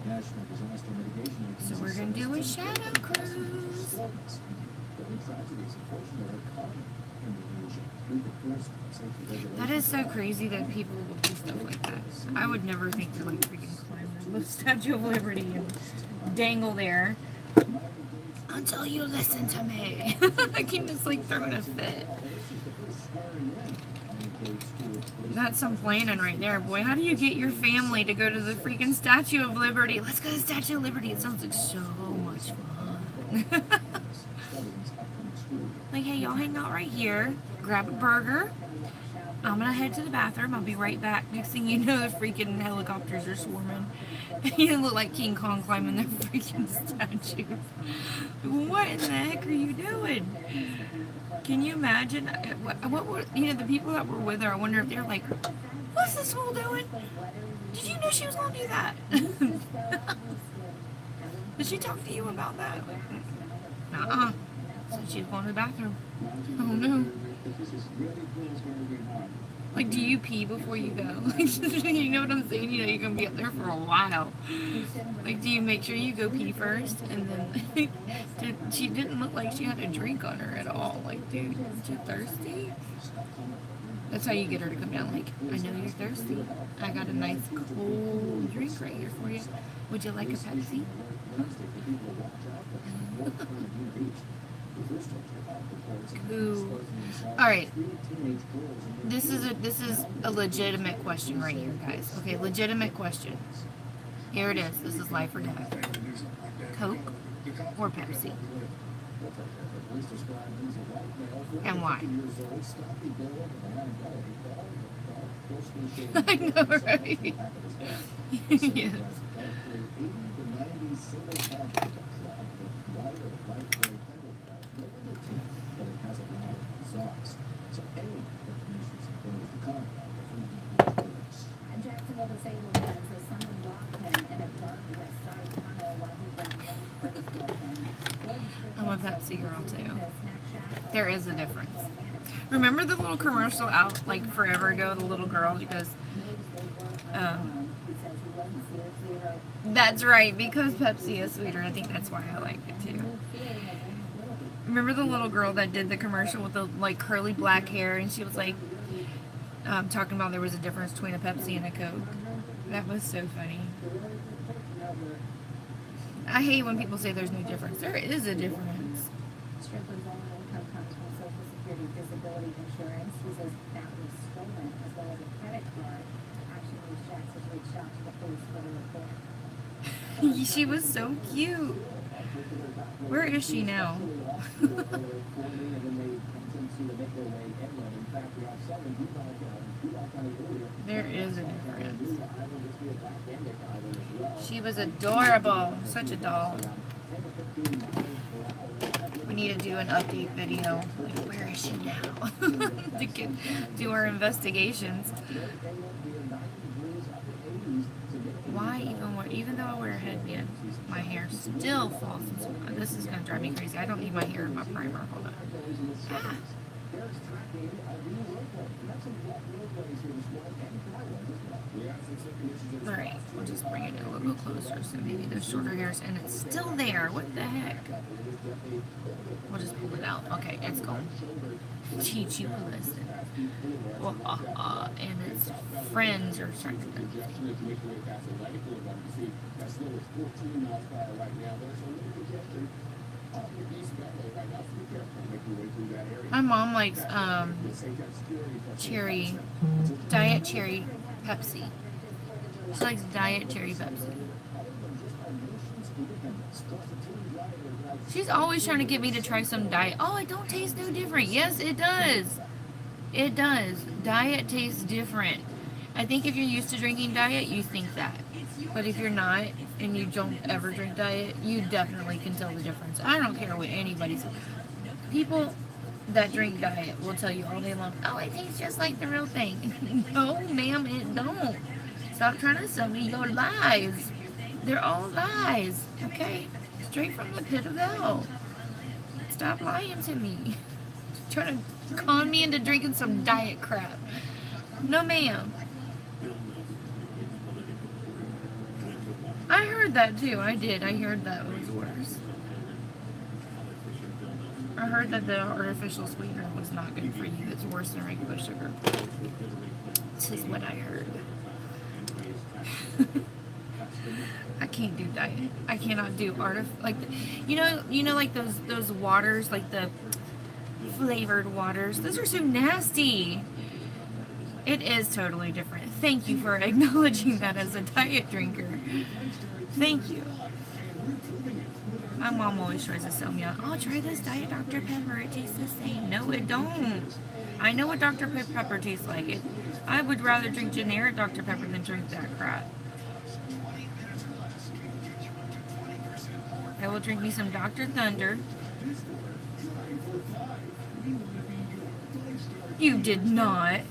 National Disaster Mitigation Agency So we're gonna do a shadow cruise. Daily tragedies, unfortunately, are common in Indonesia. Through the course of safety regulations, That is so crazy that people will do stuff like that. I would never think to like freaking climb the Statue of Liberty and dangle there until you listen to me. I can just like throw in a fit. That's some planning right there, boy. How do you get your family to go to the freaking Statue of Liberty? Let's go to the Statue of Liberty. It sounds like so much fun. Like, hey, y'all hang out right here. Grab a burger. I'm gonna head to the bathroom. I'll be right back. Next thing you know, the freaking helicopters are swarming. You look like King Kong climbing the freaking statue. What in the heck are you doing? Can you imagine? What were, the people that were with her, I wonder if they're like, what's this fool doing? Did you know she was going to do that? Did she talk to you about that? Uh-uh. So she's going to the bathroom. Oh, no. Like, do you pee before you go? You know what I'm saying? You know, you're going to be up there for a while. Like, do you make sure you go pee first? And then, she didn't look like she had a drink on her at all. Like, dude, is you thirsty? That's how you get her to come down. Like, I know you're thirsty. I got a nice cold drink right here for you. Would you like a Pepsi? Ooh. All right. This is a legitimate question right here, guys. Okay, legitimate question. Here it is. This is life or death. Coke or Pepsi? And why? I know, right? Yes. Jacksonville disabled man says someone robbed him in a dark West Side tunnel while he was I'm a Pepsi girl too. There is a difference. Remember the little commercial out like forever ago? The little girl, she goes, that's right, because Pepsi is sweeter. I think that's why I like it too. Remember the little girl that did the commercial with the like curly black hair, and she was like talking about there was a difference between a Pepsi and a Coke. That was so funny. I hate when people say there's no difference. There is a difference. Strickland's only income comes from Social Security disability insurance. He says that was stolen, as well as a credit card. Action News Jackson reached out to the police for the report. She was so cute. Where is she now? There is a difference. She was adorable. Such a doll. We need to do an update video. Like, where is she now? To do our investigations. Why even though I wear a headband, my hair still falls. This is gonna drive me crazy. I don't need my hair in my primer. Hold on. Ah. Alright, we'll just bring it a little closer so maybe those shorter hairs, and it's still there. What the heck? We'll just pull it out. Okay, it's gone. Teach you a lesson. And its friends are starting to do it. My mom likes cherry, diet cherry Pepsi. She likes Diet Cherry Pepsi. She's always trying to get me to try some diet. Oh, it don't taste no different. Yes, it does. It does. Diet tastes different. I think if you're used to drinking diet, you think that. But if you're not, and you don't ever drink diet, you definitely can tell the difference. I don't care what anybody says. People that drink diet will tell you all day long, oh, it tastes just like the real thing. No, ma'am, it don't. Stop trying to sell me your lies. They're all lies, okay? Straight from the pit of hell. Stop lying to me. Trying to con me into drinking some diet crap. No, ma'am. I heard that too. I did. I heard that was worse. I heard that the artificial sweetener was not good for you. It's worse than regular sugar. This is what I heard. I can't do diet. I cannot do like like those waters, like the flavored waters. Those are so nasty. It is totally different. Thank you for acknowledging that as a diet drinker. Thank you. My mom always tries to sell me out. Oh, try this Diet Dr. Pepper. It tastes the same. No, it don't. I know what Dr. Pepper tastes like. I would rather drink generic Dr. Pepper than drink that crap. I will drink me some Dr. Thunder. You did not.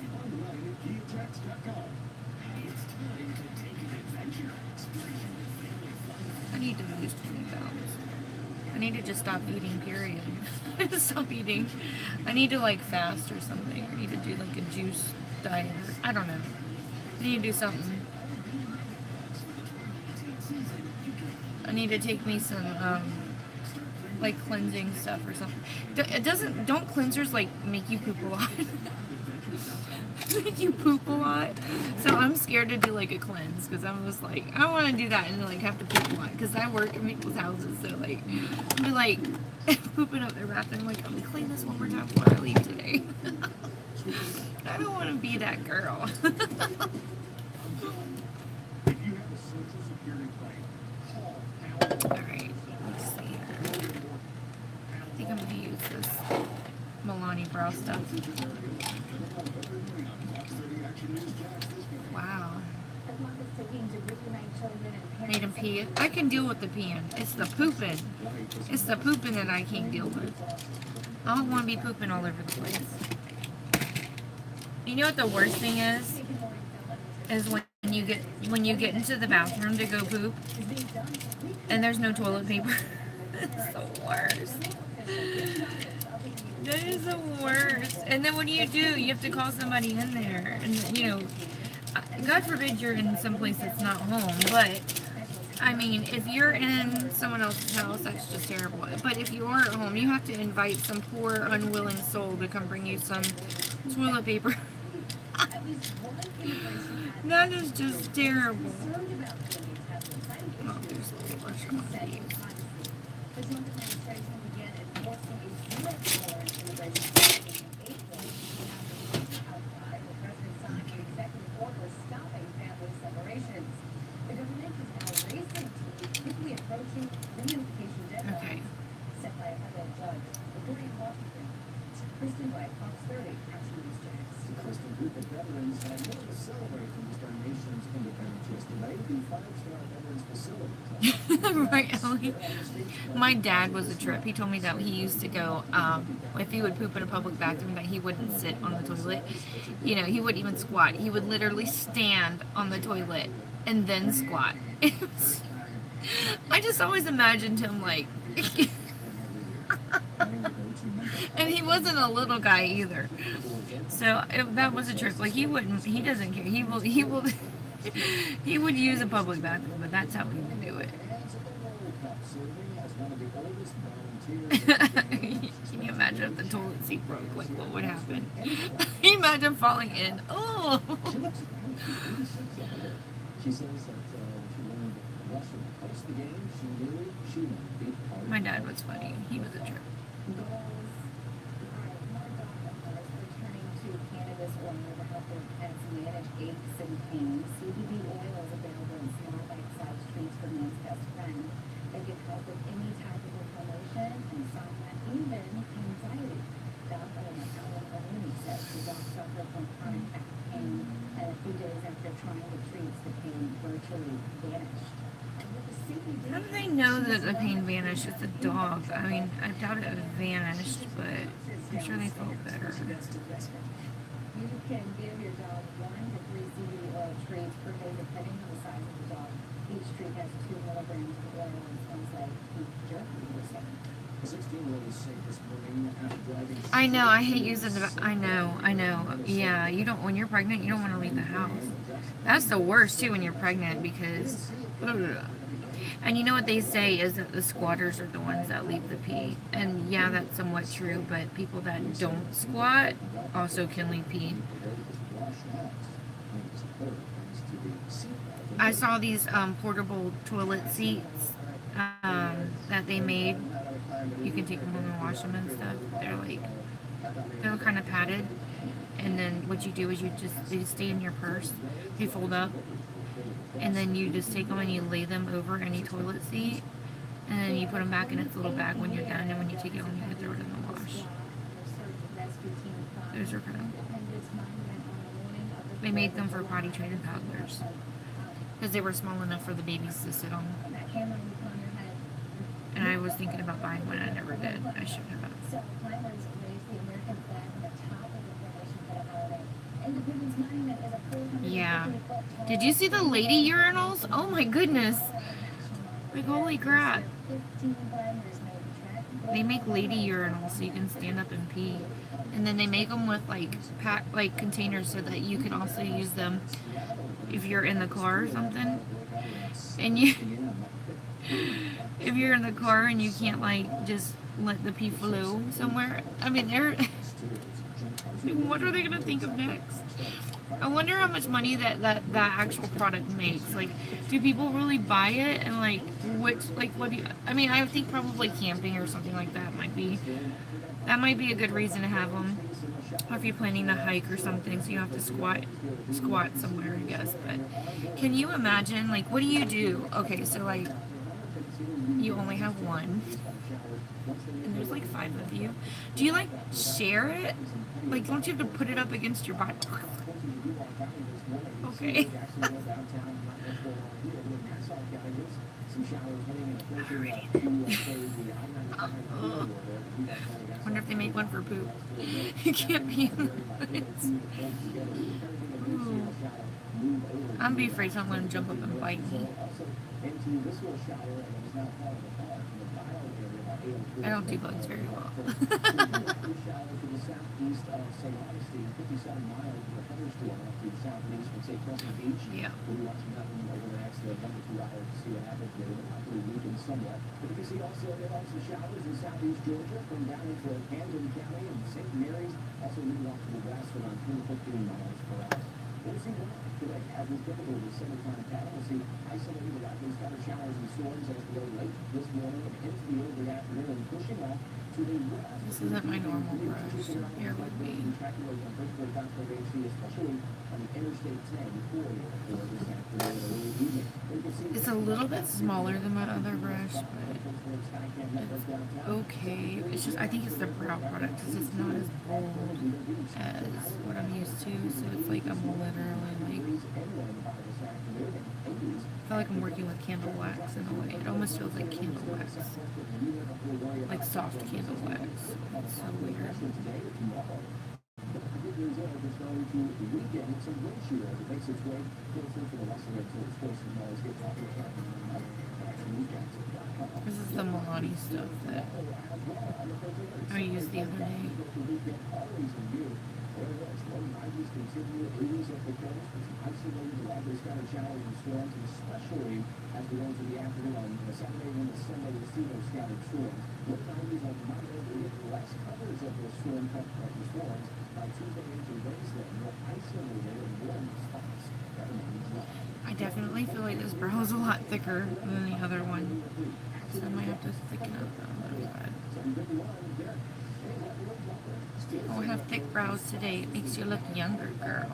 I need to lose 20 pounds. I need to just stop eating, period. Stop eating. I need to like fast or something. I need to do like a juice diet. I don't know. I need to do something. I need to take me some like cleansing stuff or something. Don't cleansers like make you poop a lot? Make you poop a lot? So I'm scared to do like a cleanse because I'm just like, I don't want to do that and like have to poop a lot because I work in people's houses, so like I'll be like pooping up their bathroom, like I'm gonna clean this one more time before I leave today. I don't want to be that girl. Alright, let's see here. I think I'm gonna use this Milani brow stuff. Wow. Made him pee. I can deal with the peeing. It's the pooping. It's the pooping that I can't deal with. I don't want to be pooping all over the place. You know what the worst thing is? Is when you get into the bathroom to go poop and there's no toilet paper. It's the worst. That is the worst. And then what do? You have to call somebody in there. And, you know, God forbid you're in some place that's not home. But, I mean, if you're in someone else's house, that's just terrible. But if you are at home, you have to invite some poor, unwilling soul to come bring you some toilet paper. That is just terrible. Oh, there's a little brush on my feet. Okay. Right, Ellie. My dad was a trip. He told me that he used to go, if he would poop in a public bathroom, that he wouldn't sit on the toilet. You know, he wouldn't even squat. He would literally stand on the toilet and then squat. I just always imagined him like... And he wasn't a little guy either. So that was a trip. Like he doesn't care. He would use a public bathroom, but that's how he would do it. Can you imagine if the toilet seat broke? Like what would happen? Can you imagine falling in? Oh. My dad was funny. He was a trip. pets manage aches and pains. CBD oil is available in small bite-sized treats for man's best friend. They can help with any type of inflammation, insomnia, even anxiety. Dr. Allen says the dog suffered from chronic back pain, and a few days after trying the treats, the pain virtually vanished. How do they know that the pain vanished? It's a dog. I mean, I doubt it vanished, but I'm sure they felt better. You can give your dog 1 to 3 CBD oil treats per day, depending on the size of the dog. Each treat has 2 milligrams of oil and smells like beef jerky or something. A 16-year-old was sick this morning after driving. I know. I hate using the. I know. Yeah, you don't. When you're pregnant, you don't want to leave the house. That's the worst too when you're pregnant because. Ugh. And you know what they say is that the squatters are the ones that leave the pee. And yeah, that's somewhat true, but people that don't squat also can leave pee. I saw these portable toilet seats that they made. You can take them home and wash them and stuff. They're kind of padded. And then what you do is they stay in your purse. They fold up. And then you just take them and you lay them over any toilet seat. And then you put them back in its little bag when you're done. And when you take it home, you can throw it in the wash. Those are kind of cool. They made them for potty trained toddlers. Because they were small enough for the babies to sit on. And I was thinking about buying one. I never did. I should have. Yeah. Did you see the lady urinals? Oh my goodness. Like, holy crap. They make lady urinals so you can stand up and pee. And then they make them with like containers so that you can also use them if you're in the car or something. And if you're in the car and you can't like just let the pee flow somewhere. I mean, what are they gonna think of next? I wonder how much money that actual product makes. Like, do people really buy it? And like, what do you? I mean, I think probably camping or something like that might be a good reason to have them. Or if you're planning to hike or something, so you have to squat somewhere, I guess. But can you imagine? Like, what do you do? Okay, so like, you only have one, and there's like 5 of you. Do you like share it? Like, don't you have to put it up against your body? Okay. Wonder if they make one for poop. You can't be in the woods. Ooh. I'm be afraid someone's gonna jump up and bite me. I don't do bugs very well. Yeah. But you can see also there are some showers in southeast Georgia from down into Camden County and St. Mary's. Also moving off to the west around 15 miles per hour. We'll see what today as is typical with summertime pattern. We'll see isolated these scattered showers and storms as we go late this morning and into the early afternoon and pushing off to the west. This isn't my normal brush, so bear with me. Especially on the Interstate 10 corridor for this afternoon and early evening. It's a little bit smaller than my other brush, but it's okay. It's just, I think it's the brow product because it's not as bold as what I'm used to. So it's like I'm literally like, I feel like I'm working with candle wax in a way. It almost feels like candle wax, like soft candle wax. It's so weird. This is the Milani stuff that I used the other day. Especially as we go into the afternoon on Saturday and Sunday, we see those scattered storms. Low 90s on Monday, we get less coverage of those storms. By Tuesday into Wednesday, more isolated and warm spots. I definitely feel like this brow is a lot thicker than the other one, so I might have to thicken up a little bit. Oh, I have thick brows today. It makes you look younger, girl.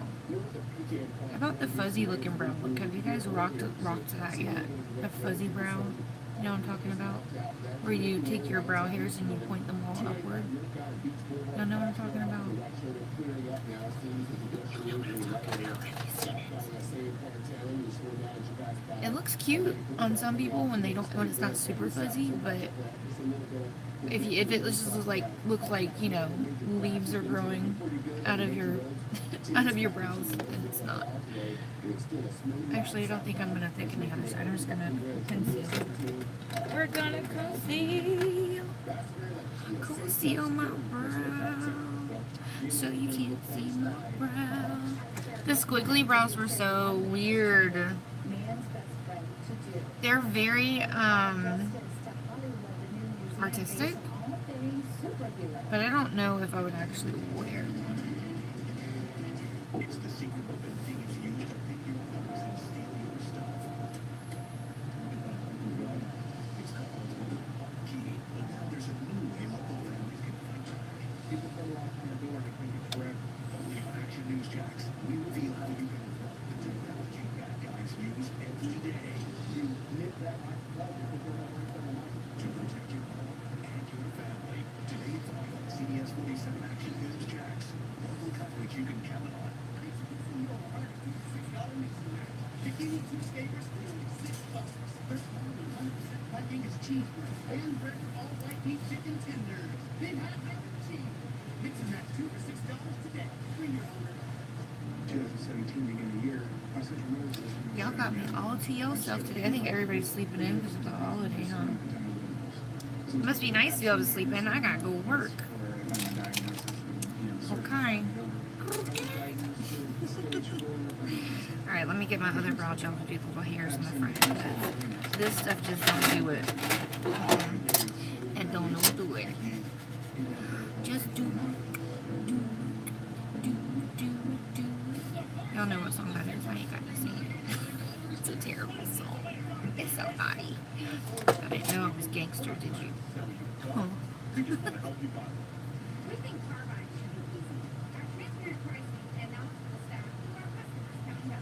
How about the fuzzy looking brow look? Have you guys rocked that yet? A fuzzy brow? You know what I'm talking about? Where you take your brow hairs and you point them all upward. Y'all know what I'm talking about? It looks cute on some people when it's not super fuzzy, but if it just looks like, you know, leaves are growing out of your out of your brows, then it's not. Actually, I don't think I'm gonna thicken the other side. I'm just gonna conceal. We're gonna conceal my brow, so you can't see my brow. The squiggly brows were so weird. They're very artistic, but I don't know if I would actually wear one. It's the secret weapon thieves use to pick your nose and steal your stuff. It's called key, but now there's a new way local families can find you. People come off your door to make it forever. Only on Action News Jacks, we reveal how you can unlock the technology bad guys use every day. You nip that to protect your home and your family. Today at 5 on CBS 47 Action News Jacks. Local coverage you can count on. Bikini cheesesteakers for only $6. First one 100% Viking is cheeseburger and breaded all white meat chicken tenders. Big hot mac and cheese. Mix and match 2 for $6 today. Bring your own. 2017 beginning of the year. Y'all got me all to yourself today. I think everybody's sleeping in because of the holiday, huh? It must be nice to be able to sleep in. I gotta go work. Okay. Alright, let me get my other brow gel to do the little hairs in the front. This stuff just don't do it. And don't know do it. Just do. Y'all know what song that is. I ain't got to sing it. It's a terrible song. It's so naughty. I didn't know it was gangster, did you? Oh. We think car buying should be easy. Our transparent pricing and knowledgeable staff keep our customers counting up.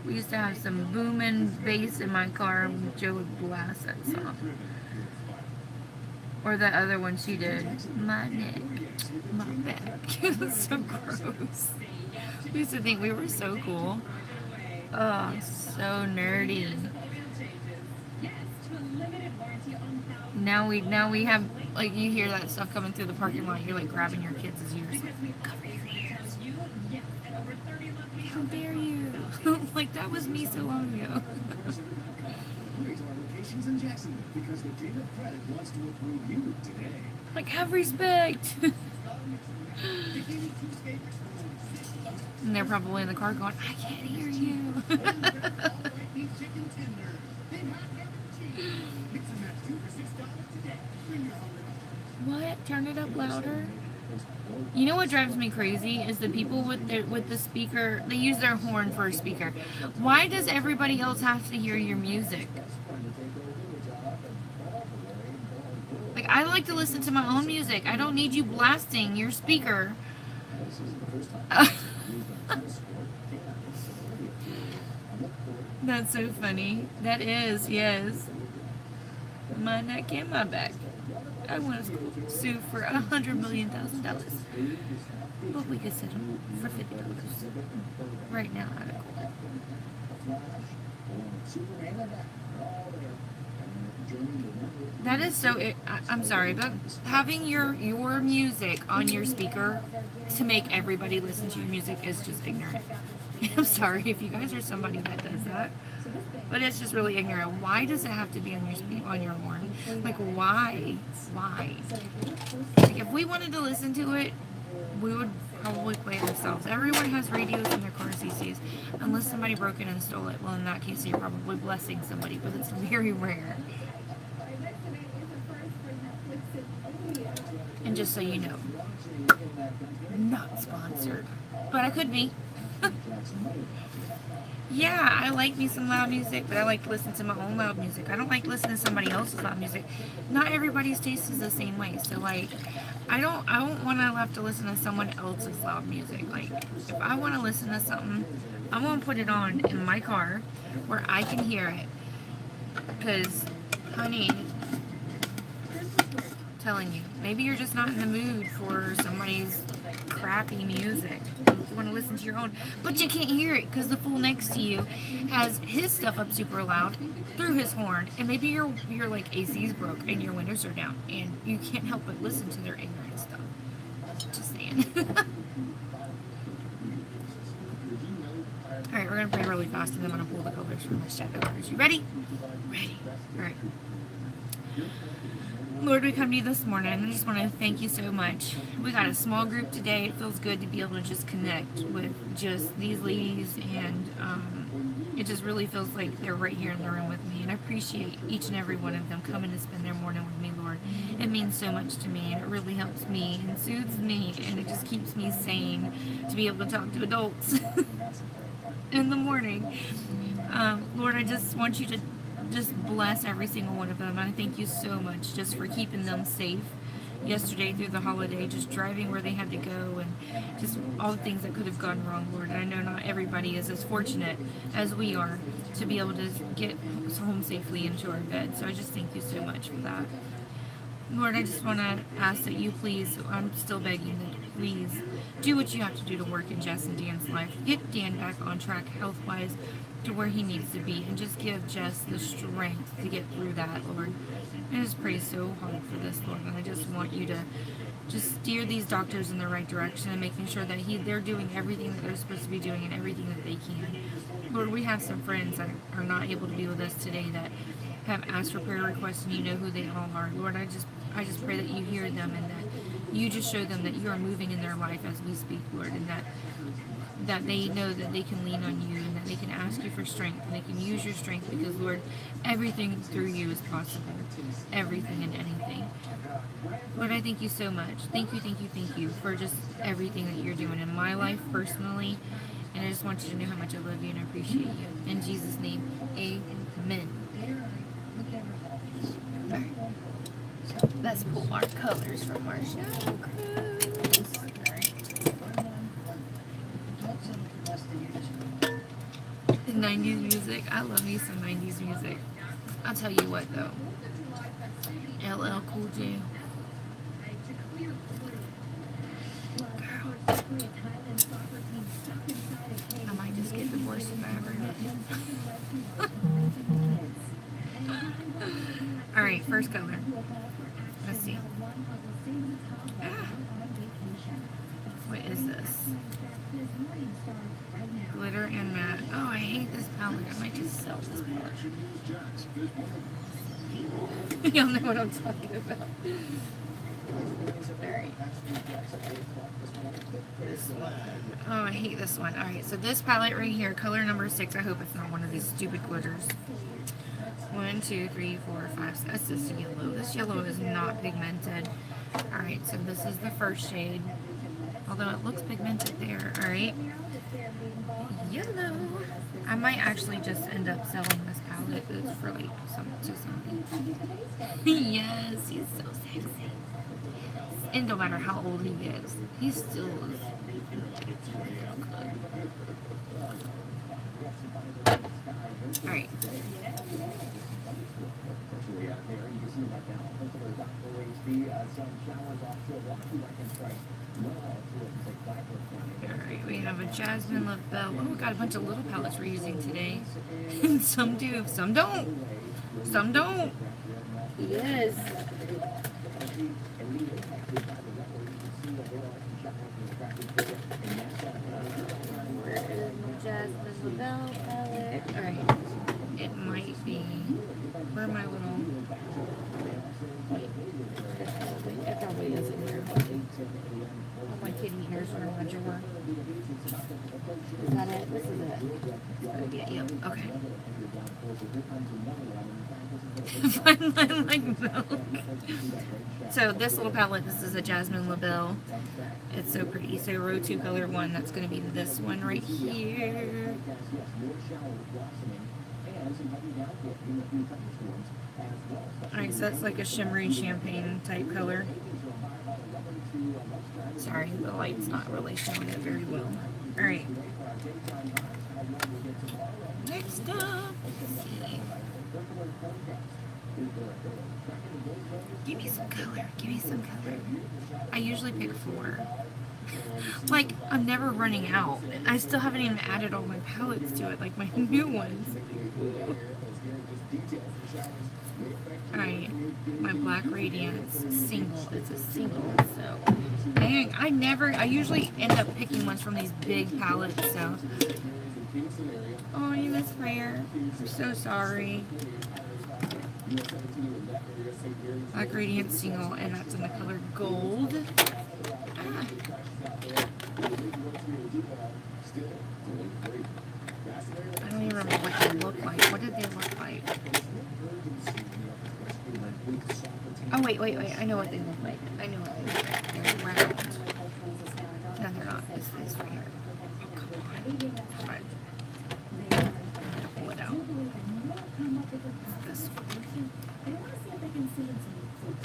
We used to have some booming bass in my car and Joe would blast that song. Or that other one she did. My neck, my back. It was so gross. We used to think we were so cool. Oh, so nerdy. Now we have, like, you hear that stuff coming through the parking lot, you're like grabbing your kids' ears. Like, cover your ears. How dare you? Like, that was me so long ago. Like, have respect. And they're probably in the car going, I can't hear you. What? Turn it up louder? You know what drives me crazy is the people with the speaker. They use their horn for a speaker. Why does everybody else have to hear your music? Like, I like to listen to my own music. I don't need you blasting your speaker. That's so funny. That is, yes. My neck and my back. I want to sue for $100 million. But we could settle for $50 right now out of court. That is so. I'm sorry, but having your music on your speaker to make everybody listen to your music is just ignorant. I'm sorry if you guys are somebody that does that, but it's just really ignorant. Why does it have to be on your horn? Like, why? Like, if we wanted to listen to it, we would probably play it ourselves. Everyone has radios in their cars these days, unless somebody broke in and stole it. Well, in that case, you're probably blessing somebody, but it's very rare. And just so you know, not sponsored, but I could be. Yeah, I like me some loud music, but I like to listen to my own loud music. I don't like listening to somebody else's loud music. Not everybody's taste is the same way. So like, I don't want to have to listen to someone else's loud music. Like, if I want to listen to something, I want to put it on in my car where I can hear it. Cause, honey, telling you, maybe you're just not in the mood for somebody's crappy music. You want to listen to your own, but you can't hear it because the fool next to you has his stuff up super loud through his horn, and maybe your like AC's broke and your windows are down, and you can't help but listen to their ignorant stuff. Just saying. All right, we're gonna pray really fast, and then I'm gonna pull the colors from my shadow colors. You ready? Ready. All right. Lord, we come to you this morning, and I just want to thank you so much. We got a small group today. It feels good to be able to just connect with just these ladies, and it just really feels like they're right here in the room with me, and I appreciate each and every one of them coming to spend their morning with me, Lord. It means so much to me, and it really helps me and soothes me, and it just keeps me sane to be able to talk to adults in the morning. Lord, I just want you to just bless every single one of them. And I thank you so much just for keeping them safe yesterday through the holiday, just driving where they had to go, and just all the things that could have gone wrong, Lord. And I know not everybody is as fortunate as we are to be able to get home safely into our bed. So I just thank you so much for that. Lord, I just want to ask that you please, I'm still begging that please do what you have to do to work in Jess and Dan's life. Get Dan back on track health-wise to where he needs to be, and just give Jess the strength to get through that, Lord. I just pray so hard for this, Lord, and I just want you to just steer these doctors in the right direction and making sure that they're doing everything that they're supposed to be doing and everything that they can. Lord, we have some friends that are not able to be with us today that have asked for prayer requests, and you know who they all are. Lord, I just pray that you hear them, and that you just show them that you are moving in their life as we speak, Lord, and that they know that they can lean on you, and that they can ask you for strength, and they can use your strength, because, Lord, everything through you is possible. Everything and anything. Lord, I thank you so much. Thank you for just everything that you're doing in my life personally, and I just want you to know how much I love you and I appreciate you. In Jesus' name, amen. All right. Let's pull our colors from our shadow crews. All right. 90s music. I love me some 90s music. I'll tell you what though. LL Cool J. Girl. I might just get divorced forever. Alright, first color. Let's see. What is this? Glitter and matte. Oh, I hate this palette. I might just sell this palette. Y'all know what I'm talking about. Alright. This one. Oh, I hate this one. Alright, so this palette right here, color number 6. I hope it's not one of these stupid glitters. 1, 2, 3, 4, 5. That's this yellow. This yellow is not pigmented. Alright, so this is the first shade. Although it looks pigmented there. Alright. Yellow. I might actually just end up selling this palette. It's for like something. Yes, he's so sexy. And no matter how old he gets, he still is good. Alright. Alright, we have a Jasmine Love Bell. Oh, we got a bunch of little palettes we're using today. And some do, some don't. Some don't. Yes. Where is my Jasmine Love Bell palette? Alright. It might be. Where am I little? It probably is in here. All my kitty hairs are in my drawer. Is that it? This is it. Yeah, yep. Okay. Fine line like milk. So this little palette, this is a Jasmine LaBelle. It's so pretty. So row 2 color 1, that's going to be this one right here. Alright, so that's like a shimmery champagne type color. Sorry, the light's not really showing it very well. Alright. Next up, let's see. Give me some color. Give me some color. I usually pick 4. Like, I'm never running out. I still haven't even added all my palettes to it, like my new ones. Alright, my Black Radiance single. It's a single, so. Dang, I usually end up picking ones from these big palettes, so. Oh, you missed Rare. I'm so sorry. Black Radiance single, and that's in the color gold. Ah. I don't even remember what they look like. What did they look like? Oh, wait. I know what they look like. They're round. No, they're not. It's this right here. Oh, come on. Pull it out. This one.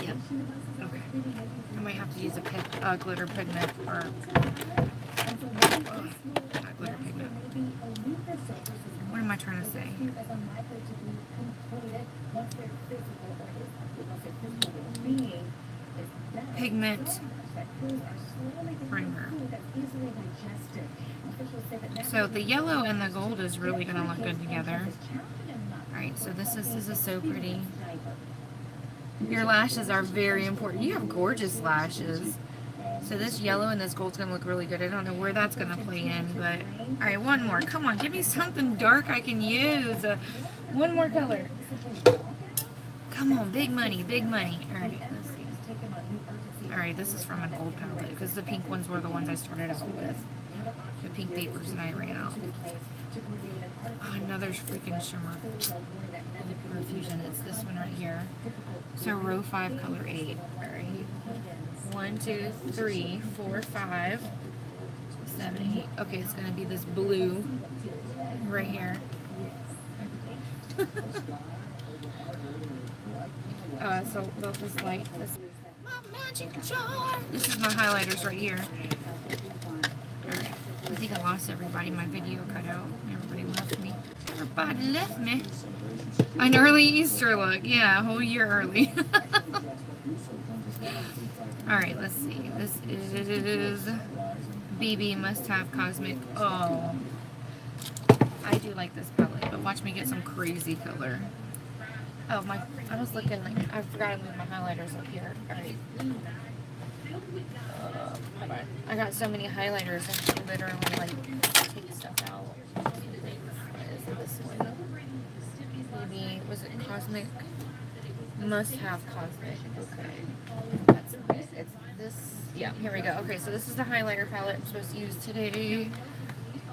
Yep. Okay. I might have to use a glitter pigment or not glitter pigment. What am I trying to say? Pigment primer. So the yellow and the gold is really going to look good together. Alright, so this is so pretty. Your lashes are very important. You have gorgeous lashes. So this yellow and this gold's going to look really good. I don't know where that's going to play in, but... Alright, one more. Come on, give me something dark I can use. One more color. Come on, big money, big money. Alright, let's see. Alright, this is from an old palette, because the pink ones were the ones I started out with. The pink papers, and I ran out. Oh, another freaking shimmer. Profusion. It's this one right here. So row 5, color 8. Alright. 1, 2, 3, 4, 5, 7, 8. Okay, it's gonna be this blue right here. So about this light. This my magic jar. This is my highlighters right here. Alright. I think I lost everybody. My video cut out. Everybody left me. Everybody left me. An early Easter look. Yeah, a whole year early. Alright, let's see. This is BB Must Have Cosmic. Oh. I do like this palette, but watch me get some crazy color. Oh, I was looking like, I forgot to move my highlighters up here. Alright. Hold on. I got so many highlighters and literally like take stuff out. What is this one? Maybe, was it Cosmic? Must Have Cosmic. Okay. That's it. It's this. Yeah, here we go. Okay, so this is the highlighter palette I'm supposed to use today.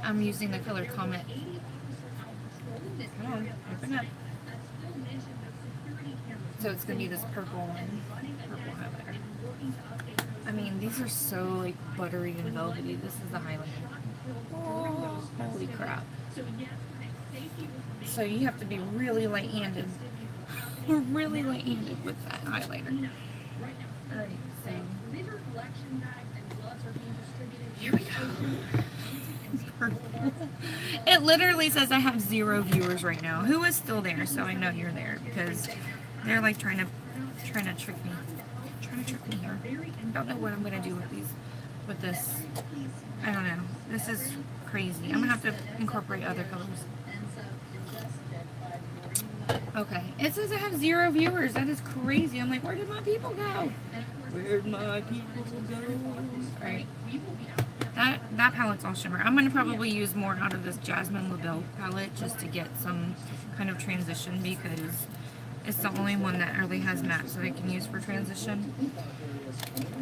I'm using the color Comet. Come on, open up. So it's going to be this purple one. Purple highlighter. I mean, these are so like buttery and velvety. This is the highlighter. Oh, holy crap. So you have to be really light-handed. Really light-handed with that highlighter. Alright, so here we go. It literally says I have 0 viewers right now. Who is still there? So I know you're there because they're like trying to trick me. Trying to trick me here. I don't know what I'm gonna do with this. I don't know. This is crazy. I'm gonna have to incorporate other colors. Okay. It says I have 0 viewers. That is crazy. I'm like, where did my people go? Where'd my people go? Alright. That palette's all shimmer. I'm going to probably use more out of this Jasmine LaBelle palette just to get some kind of transition because it's the only one that really has matte that I can use for transition.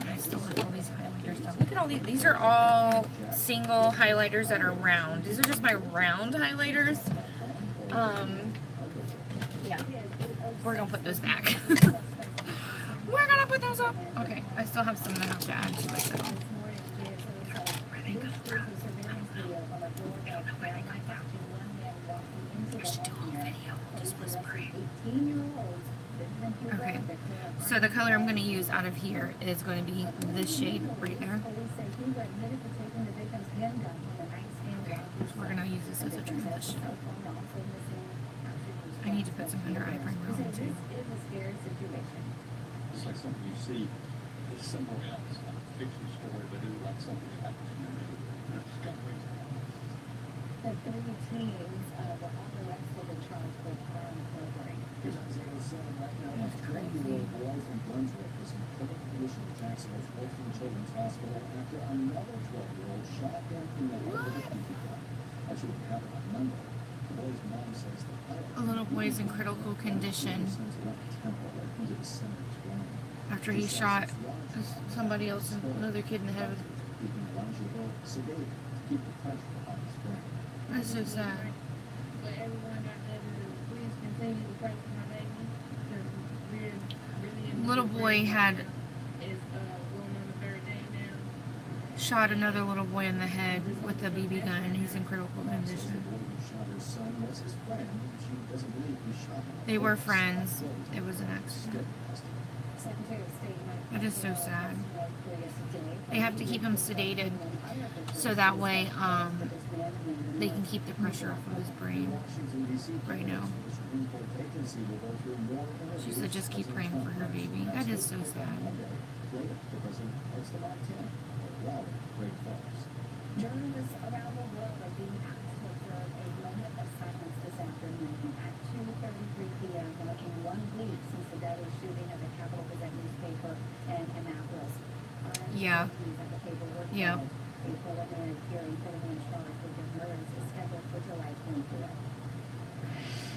And I still have all these highlighters though. Look at all these. These are all single highlighters that are round. These are just my round highlighters. Yeah. We're gonna put those back. We're gonna put those up. Okay, I still have some that I have to add to it though. Where they come from? I don't know where they come from. I should do a whole video just whispering. Okay, so the color I'm going to use out of here is going to be this shade right there. Okay, so we're going to use this as a transition. I need to put some under eye primer on too. It's like something you see somewhere else, not a fiction story, but it's like something that happens in your neighborhood. The 3 teams were on the Rex with the charge for harm program. Here's Isaiah 7 right now. A 20-year-old boy from Brunswick was in critical condition at Jacksonville's Wolfson Children's Hospital after another 12-year-old shot him in the head with a BB gun. That should have happened on Monday. The boy's mom says the A little boy's in critical condition after he shot somebody else, another kid in the head with. That's so sad. But everyone got that. Please continue to pray for my baby. Because Little boy had is going on the 3rd day now. shot another little boy in the head with a BB gun, and he's in critical condition. They were friends. It was an accident. That is so sad. They have to keep him sedated so that way they can keep the pressure off of his brain right now. She said just keep praying for her baby. That is so sad. Journalists around the world are being asked to observe a moment of silence this afternoon at 2:33 p.m. marking 1 week since the deadly shooting of the Capital Gazette newspaper in Annapolis. Yeah. Yeah. A preliminary hearing for the man charged with the murders is scheduled for July 24th.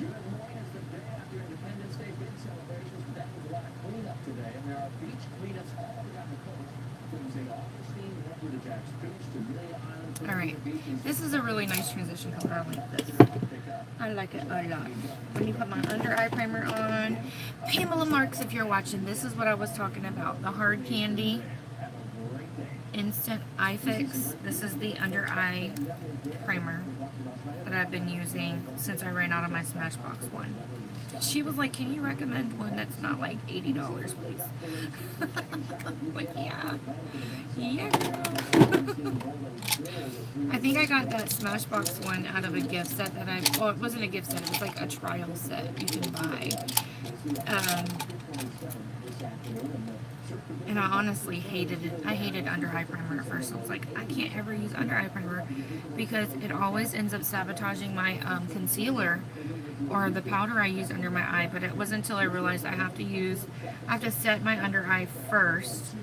Good morning. It's the day after Independence Day big celebrations, but that was a lot of cleanup today. And there are beach cleanups all around the coast. From St. Augustine, over to Jack's Beach to Amelia Island. All right. This is a really nice transition color. I like this. I like it a lot. Let me put my under eye primer on. Pamela Marks, if you're watching, this is what I was talking about. The Hard Candy Instant Eye Fix. This is the under eye primer that I've been using since I ran out of my Smashbox one. She was like, can you recommend one that's not like $80, please? Like, yeah. Yeah, girl. I think I got that Smashbox one out of a gift set that well, it wasn't a gift set. It was like a trial set you can buy. And I honestly hated it. I hated under eye primer at first. I was like, I can't ever use under eye primer because it always ends up sabotaging my concealer or the powder I use under my eye. But it wasn't until I realized I have to set my under eye first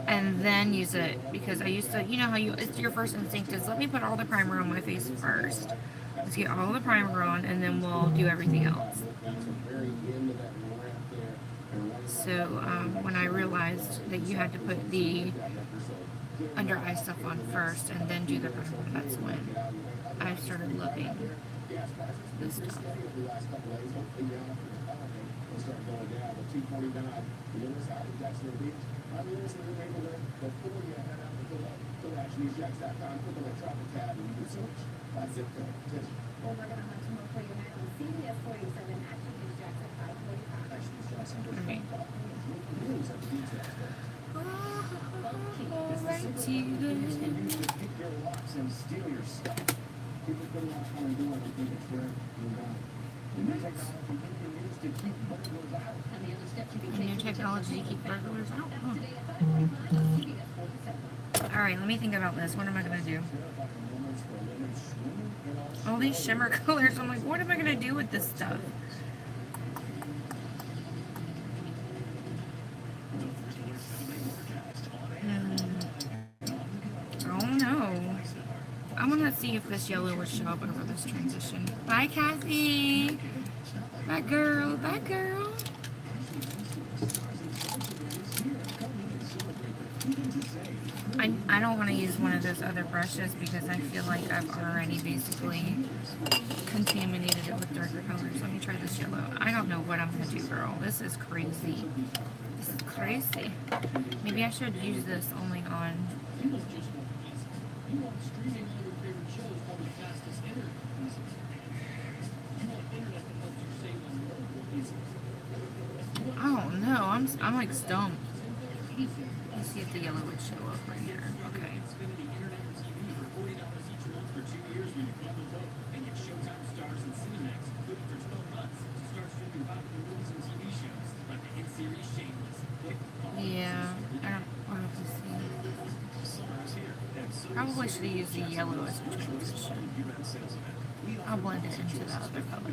and then use it, because I used to, you know how it's your first instinct is let me put all the primer on my face first. Let's get all the primer on and then we'll do everything else. So when I realized that you had to put the under eye stuff on first and then do the primer, that's when I started loving this stuff. Well, we're going to have more for you now. CBS 47 actually is Jack's at 5:45. Okay. New technology to keep burglars out. All right, let me think about this. What am I going to do? All these shimmer colors. I'm like, what am I going to do with this stuff? I don't know. I want to see if this yellow would show up over this transition. Bye, Kathy. Bye, girl. Bye, girl. I don't want to use one of those other brushes because I feel like I've already basically contaminated it with darker colors. Let me try this yellow. I don't know what I'm going to do, girl. This is crazy. This is crazy. Maybe I should use this only on... I don't know. I'm like stumped. Let's see if the yellow would show up right here. Okay. Yeah, I don't want to see. Probably should have used the yellow as a transition. I'll blend it into the other color.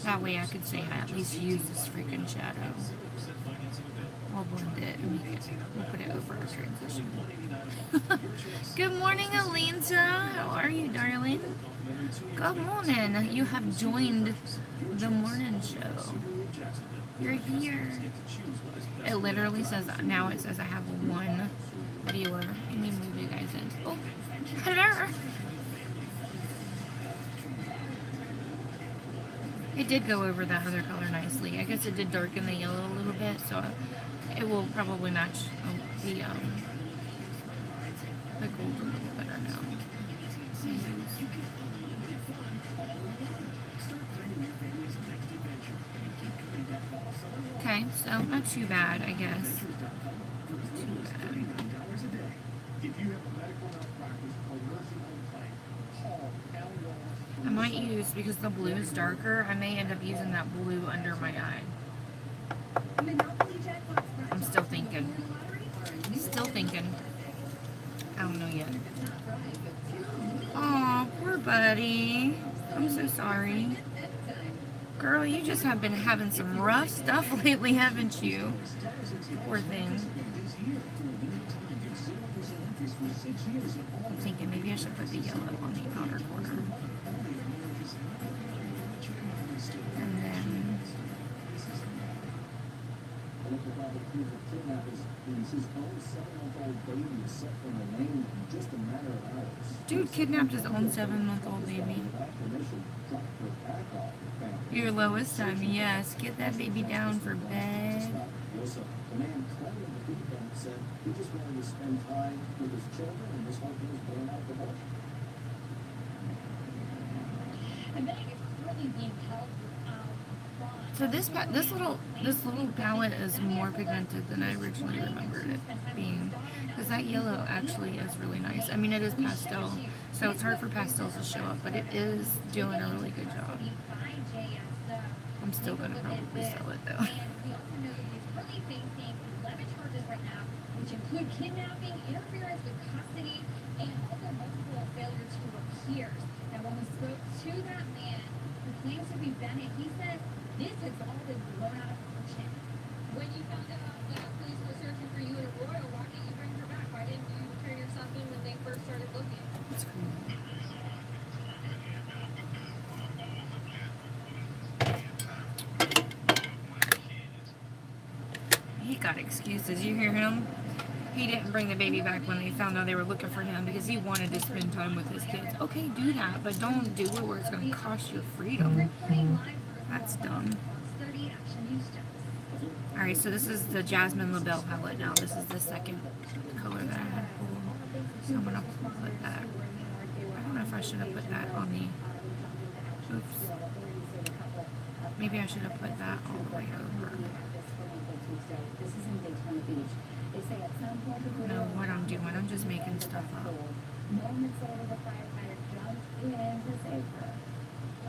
That way I could say I at least use this freaking shadow. We'll blend it and make it, we'll put it over our transition. Good morning, Alinta. How are you, darling? Good morning. You have joined the morning show. You're here. It literally says, now it says I have one viewer. Let me move you guys in. Oh, hello. It did go over that other color nicely. I guess it did darken the yellow a little bit, so it will probably match the gold a little better now. Okay, so not too bad, I guess. Too bad. I might use, because the blue is darker, I may end up using that blue under my eye. I'm still thinking. Still thinking. I don't know yet. Aw, poor buddy. I'm so sorry. Girl, you just have been having some rough stuff lately, haven't you? Poor thing. I'm thinking maybe I should put the yellow on the outer corner. And then... Dude kidnapped his own 7-month-old baby. Your Lois time, yes. Get that baby down for bed. So this little palette is more pigmented than I originally remembered it being, because that yellow actually is really nice. I mean, it is pastel, so it's hard for pastels to show up, but it is doing a really good job. I'm still gonna probably sell it though. Which include kidnapping, interference with custody, and also multiple failure to appear. Now, when we spoke to that man who claims to be Bennett, he said this has all been blown out of proportion. When you found out that police were searching for you in Arroyo, why didn't you bring her back? Why didn't you turn yourself in when they first started looking? That's cool. He got excuses. You hear him? He didn't bring the baby back when they found out they were looking for him because he wanted to spend time with his kids. Okay, do that, but don't do it where it's going to cost your freedom. That's dumb. Alright, so this is the Jasmine LaBelle palette now. This is the second color that I had pulled. So I'm going to put that. I don't know if I should have put that on the... Oops. Maybe I should have put that all the way over. No, what I'm doing, I'm just making stuff up.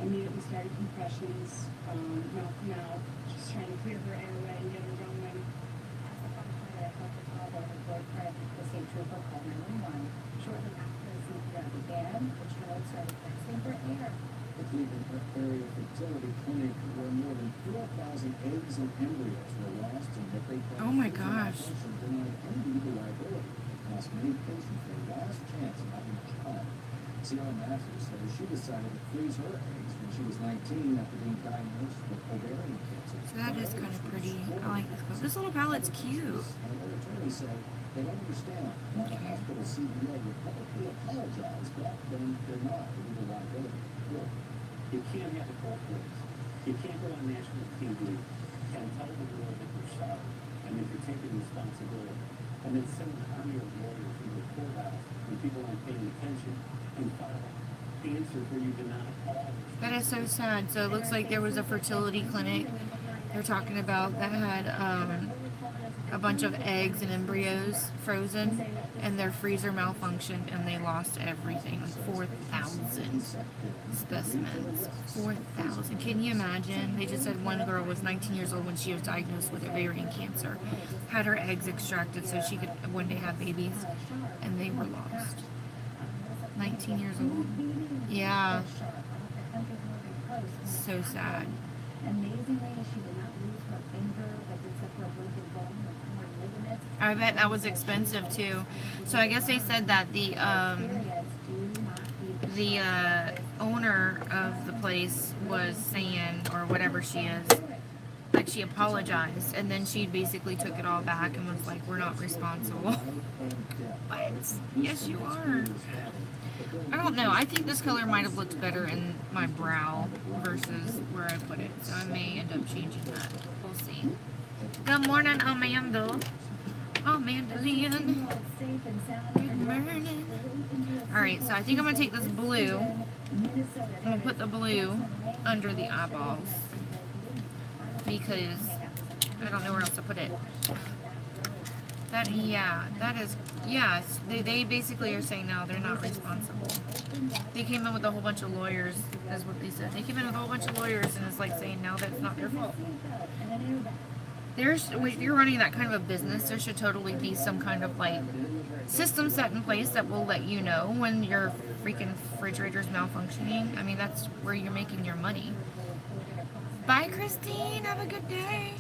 Immediately started compressions, mouth to mouth, just trying to clear her airway and get her going. As the firefighter helped her father, her boyfriend, the state trooper called 911. Shortly after the CPR began, the child started gasping for air. The Cleveland Area Fertility Clinic, where more than 4,000 eggs and embryos were lost in what they call... Oh my gosh. ...denied undue liability. Cost many patients their last chance of having a child. Sierra Matthews said she decided to freeze her eggs when she was 19 after being diagnosed with ovarian cancer. So that is kind of pretty. I like this color. This little palette's cute. And her attorney said They don't understand why the hospital CEO would publicly apologize, but then they're not a legal liability. Look, you can't have it both ways. You can't go on national TV and tell the world that you're sorry and that you're taking responsibility, and then send an army of lawyers into the courthouse when people aren't paying attention and file answers where you deny all. That is so sad. So it looks like there was a fertility clinic they're talking about that had a bunch of eggs and embryos frozen, and their freezer malfunctioned, and they lost everything. Like 4,000 specimens. 4,000. Can you imagine? They just said one girl was 19 years old when she was diagnosed with ovarian cancer, had her eggs extracted so she could one day have babies, and they were lost. 19 years old. Yeah. So sad. Amazingly, she did not lose her finger, but did suffer a broken bone and torn ligaments. I bet that was expensive too. So I guess they said that the owner of the place was saying, or whatever she is, like she apologized, and then she basically took it all back and was like, "We're not responsible." What? Yes, you are. I don't know. I think this color might have looked better in my brow versus where I put it, so I may end up changing that. We'll see. Good morning, Amanda. Amanda Lynn. Good morning. Alright, so I think I'm going to take this blue. I'm going to put the blue under the eyeballs because I don't know where else to put it. That is, yes, they basically are saying now they're not responsible. They came in with a whole bunch of lawyers, is what they said. They came in with a whole bunch of lawyers, and it's like saying now that it's not their fault. If you're running that kind of a business, there should totally be some kind of like system set in place that will let you know when your freaking refrigerator's malfunctioning. I mean, that's where you're making your money. Bye, Christine. Have a good day.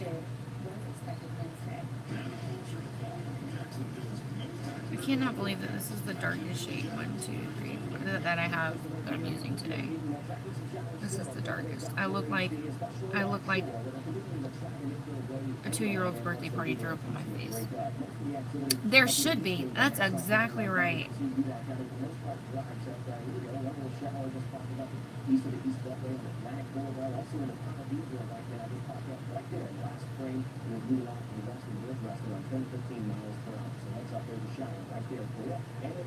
I cannot believe that this is the darkest shade 1, 2, 3, 4 that I have that I'm using today. This is the darkest. I look like a 2-year-old's birthday party threw up in my face. There should be. That's exactly right.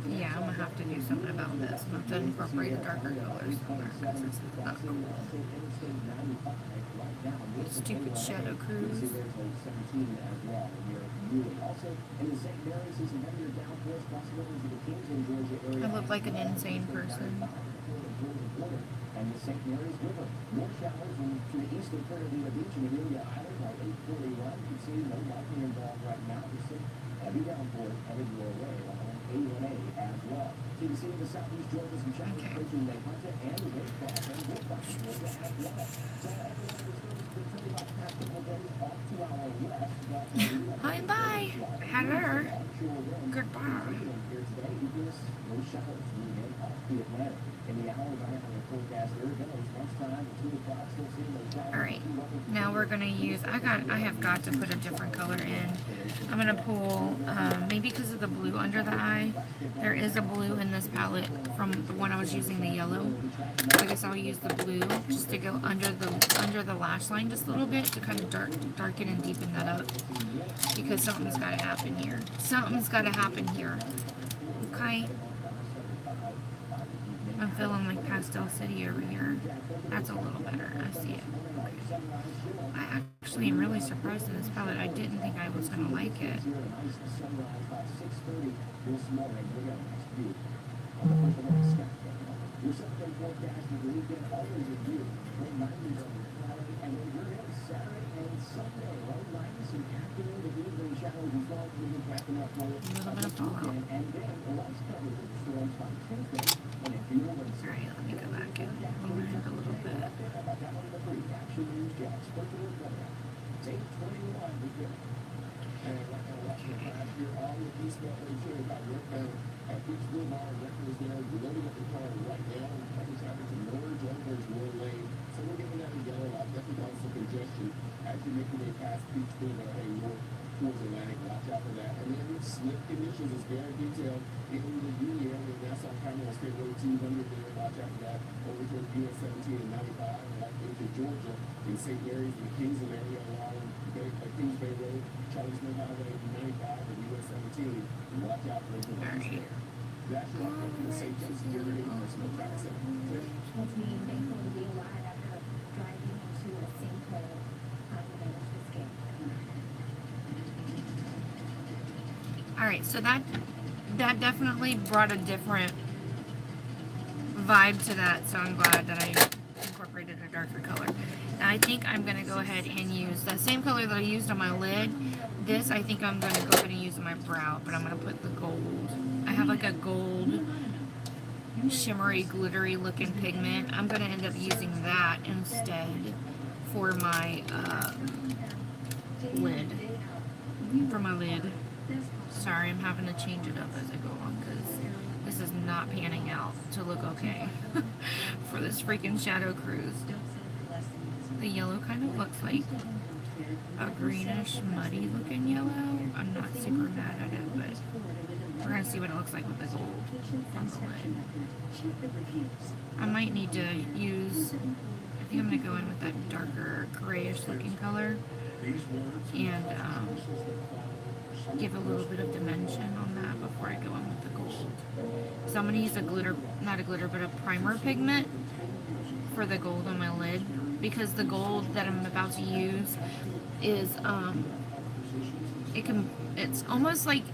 Yeah, I'm gonna have to do something about this. I'm gonna have to incorporate the darker colors somewhere because this is not cool. Stupid shadow cruise. I look like an insane person. And the St. Mary's River. More showers to the east of Fernandina Beach and Amelia Island by 8:41. You can see no lightning involved right now. Just a heavy downpour headed your way along A1A as well. So you can see the southeast Georgia some showers approaching Lake Hunter and Lake Cross and Lake Cross Georgia as well. So Hi, bye. Hello. Goodbye. Alright, now we're going to use, I have got to put a different color in. I'm going to pull, maybe because of the blue under the eye, there is a blue in this palette from the one I was using, the yellow. I guess I'll use the blue just to go under the lash line just a little bit to kind of darken and deepen that up. Because something's got to happen here. Something's got to happen here. Okay? I'm feeling like Pastel City over here. That's a little better. I see it. Okay. I actually am really surprised in this palette. I didn't think I was going to like it. Alright, let me go back and lower it a little bit. watch after that. Over to US 17 and 95, and that into Georgia in St. Mary's and the Kingsland area along Kings Bay Road, Charlie Smith Highway 95 and US 17. And watch out for the ones there. That's your update from the safety and security personal traffic center. Well, to me, thankful to be alive after driving into a sinkhole. I managed to escape. All right, so that definitely brought a different vibe to that, so I'm glad that I incorporated a darker color. And I think I'm going to go ahead and use the same color that I used on my lid. This I think I'm going to go ahead and use on my brow, but I'm going to put the gold. I have like a gold shimmery glittery looking pigment. I'm going to end up using that instead for my lid. For my lid. Sorry, I'm having to change it up as I go on because this is not panning out to look okay for this freaking shadow cruise. The yellow kind of looks like a greenish, muddy looking yellow. I'm not super mad at it, but we're going to see what it looks like with the gold on the lid. I might need to use, I think I'm going to go in with that darker grayish looking color and give a little bit of dimension on that before I go in with the gold. So I'm going to use a glitter, not a glitter, but a primer pigment for the gold on my lid, because the gold that I'm about to use is it's almost like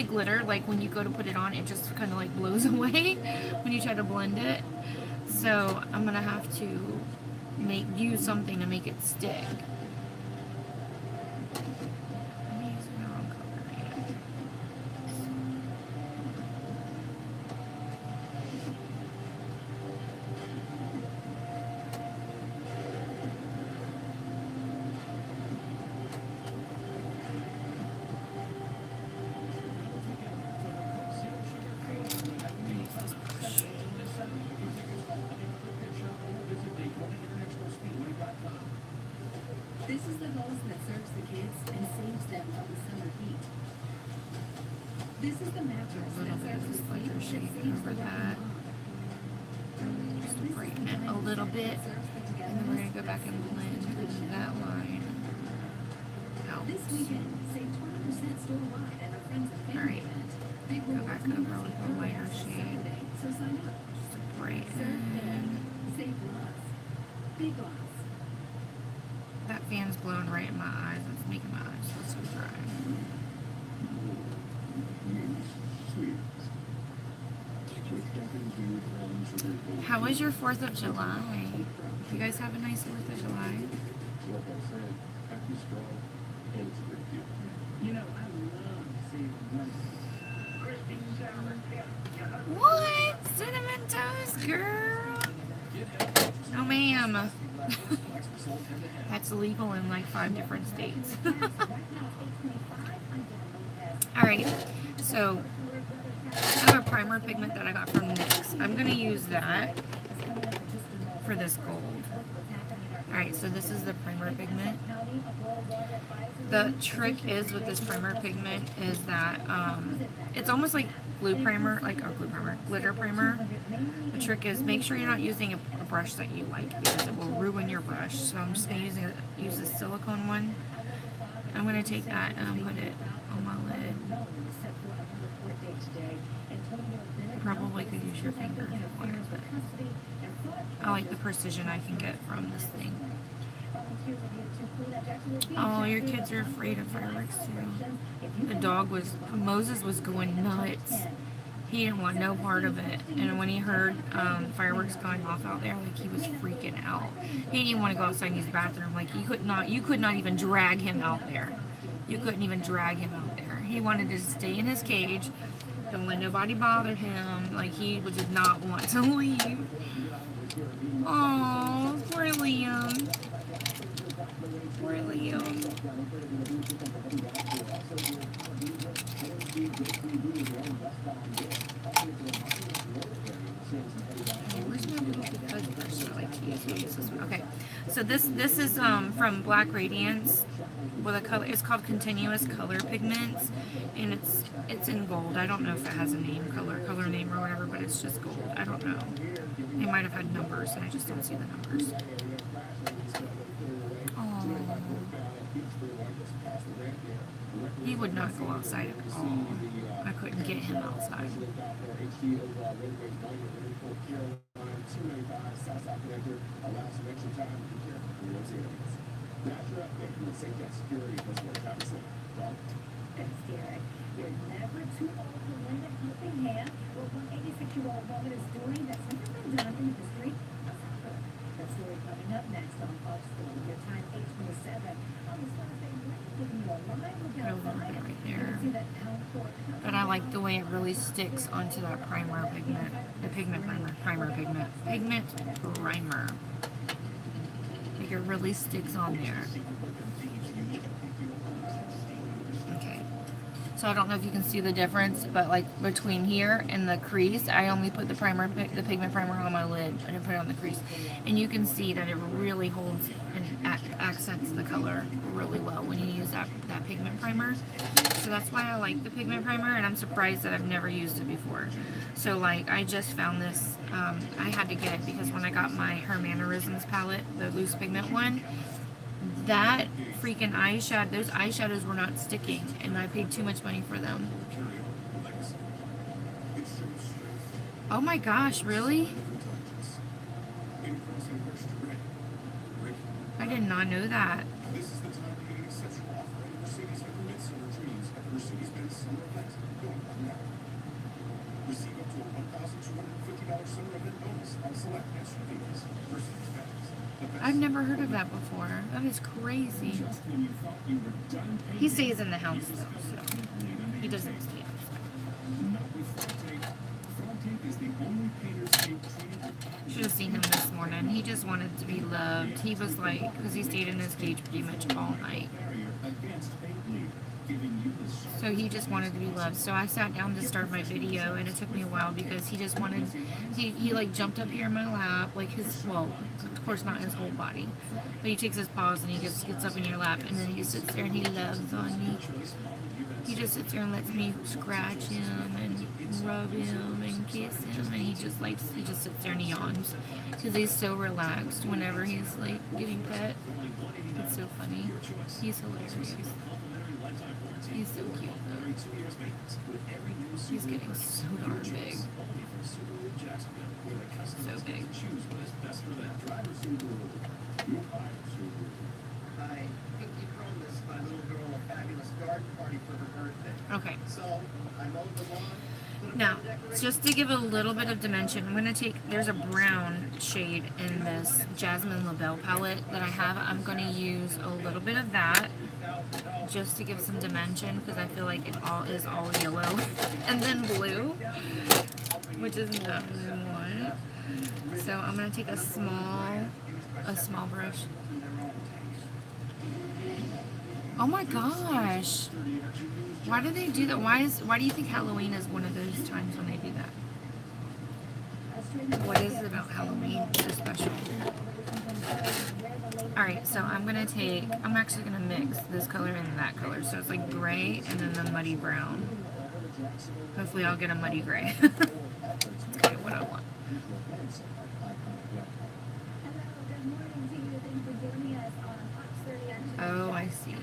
glitter. Like when you go to put it on, it just kind of like blows away when you try to blend it. So I'm gonna have to use something to make it stick. I'm using the wrong color here. This is the hose that serves the kids and saves them from the summer heat. This is the mattress A little that bit of serves this the sleep lighter that shade saves over the that. Just to brighten it a little bit. And then we're going to go back and blend that line out. This weekend, save 20% store-wide at our Friends and Family Alright. event. Big Go back rewards over with a lighter shade. So sign up. Just to brighten. Save lots. Big lots. That fan's blowing right in my eyes. It's making my eyes feel so dry. How was your 4th of July? You guys have a nice 4th of July? Like I said, happy, strong, and it's a great deal. You know, I love seeing money. What? Cinnamon toast, girl? No, ma'am. That's illegal in like 5 different states. Alright, so I have a primer pigment that I got from NYX. I'm going to use that for this gold. Alright, so this is the primer pigment. The trick is with this primer pigment is that it's almost like glitter primer. The trick is make sure you're not using a brush that you like because it will ruin your brush. So I'm just going to use this silicone one. I'm going to take that and I'll put it on my lid. You probably could use your finger for it, but I like the precision I can get from this thing. Oh, your kids are afraid of fireworks too. The dog Moses was going nuts. He didn't want no part of it. And when he heard fireworks going off out there, like he was freaking out. He didn't even want to go outside and use the bathroom. Like you could not even drag him out there. You couldn't even drag him out there. He wanted to stay in his cage. Don't let nobody bother him. Like he did not want to leave. Oh, poor Liam. Poor Liam. Where's my little fuzz brush that I like to use? I'll use this one. Okay, so this is from Black Radiance with a color. It's called Continuous Color Pigments, and it's in gold. I don't know if it has a name, color name or whatever, but it's just gold. I don't know. They might have had numbers, and I just don't see the numbers. Oh, he would not go outside at all. I couldn't get him outside. Thanks, Derek. You're never too old to lend a helping hand. What one 86-year-old woman is doing that's never been done in history of soccer. That story coming up next on Fox School. Your time 8:27 on this Wednesday morning, giving you a live look at Got a little bit right there. see that outdoor. But I like the way it really sticks onto that primer pigment. The pigment primer. Like it really sticks on there. Okay. So I don't know if you can see the difference, but like between here and the crease, I only put the pigment primer on my lid. I didn't put it on the crease. And you can see that it really holds and accents the color really well when you use that pigment primer. So that's why I like the pigment primer, and I'm surprised that I've never used it before. So like I just found this, I had to get it because when I got my Her Mannerisms palette, the loose pigment one, that freaking eyeshadow, those eyeshadows were not sticking, and I paid too much money for them. Oh my gosh, really? I did not know that. This is the time to get an exceptional offer on Mercedes Ever Midsummer Dreams at the Mercedes-Benz Summer Event going on now. Receive up to a $1,250 summer event bonus on select SUVs. Mercedes-Benz. I've never heard of that before. That is crazy. He stays in the house though, so he doesn't stay outside. Should have seen him this morning. He just wanted to be loved. He was like, because he stayed in his cage pretty much all night. So he just wanted to be loved. So I sat down to start my video, and it took me a while because he just wanted, he like jumped up here in my lap, like his, well, of course not his whole body, but he takes his paws and he just gets up in your lap, and then he sits there and he loves on me. He just sits there and lets me scratch him and rub him and kiss him, and he just sits there and he yawns because he's so relaxed whenever he's like getting pet. It's so funny. He's hilarious. He's so cute though. He's getting so darn big. So big. I think you promised my little girl a fabulous garden party for her birthday. Okay. So I mowed the lawn. Now, just to give a little bit of dimension, I'm going to take, there's a brown shade in this Jasmine LaBelle palette that I have. I'm going to use a little bit of that just to give some dimension because I feel like it all is all yellow. And then blue, which is not what I want. So I'm going to take a small brush. Oh my gosh. Why do they do that? Why do you think Halloween is one of those times when they do that? What is it about Halloween so special? Alright, so I'm actually gonna mix this color and that color. So it's like gray and then the muddy brown. Hopefully I'll get a muddy gray. That's kind of what I want. Oh, I see.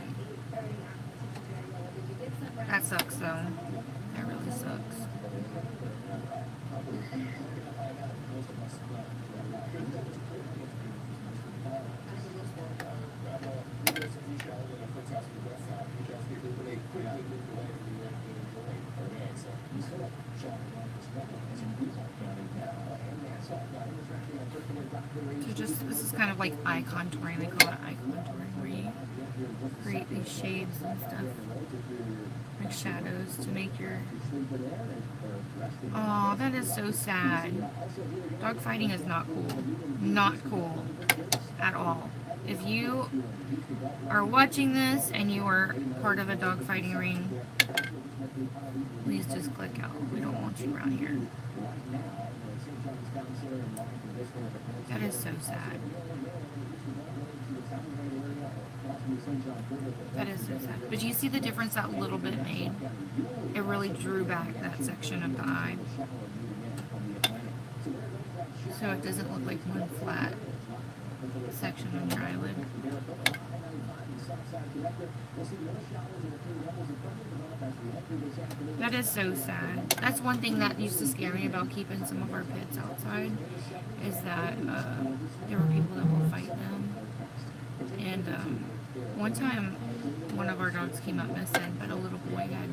That sucks though. That really sucks. So this is kind of like eye contouring. They call it eye contouring, where you create these shades and stuff, like shadows to make your. Oh, that is so sad. Dog fighting is not cool. Not cool at all. If you are watching this and you are part of a dog fighting ring, please just click out. We don't want you around here. That is so sad. That is so sad. But you see the difference that little bit made? It really drew back that section of the eye. So it doesn't look like one flat section on your eyelid. That is so sad. That's one thing that used to scare me about keeping some of our pets outside, is that there were people that will fight them. And one time, one of our dogs came up missing, but a little boy had,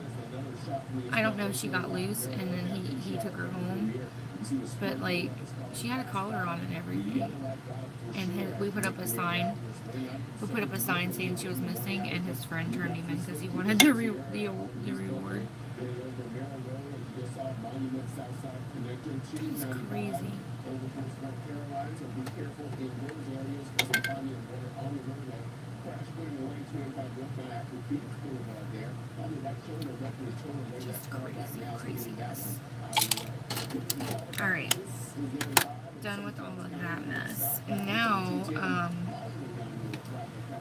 I don't know if she got loose, and then he took her home. But like, she had a collar on and everything. And we put up a sign. We put up a sign saying she was missing, and his friend turned him in because he wanted the reward. It's crazy. Just craziness. Alright. Done with all of that mess. And now, I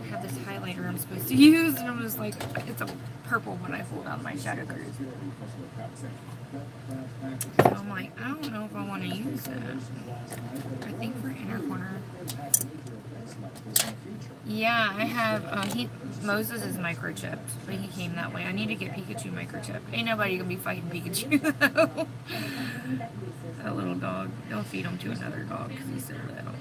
have this highlighter I'm supposed to use, and I'm just like, it's a purple one I pulled out of my shadow cruise. So I'm like, I don't know if I want to use it. I think for inner corner. Yeah, I have, Moses is microchipped, but he came that way. I need to get Pikachu microchipped. Ain't nobody gonna be fighting Pikachu, though. That little dog. Don't feed him to another dog, because he's so little.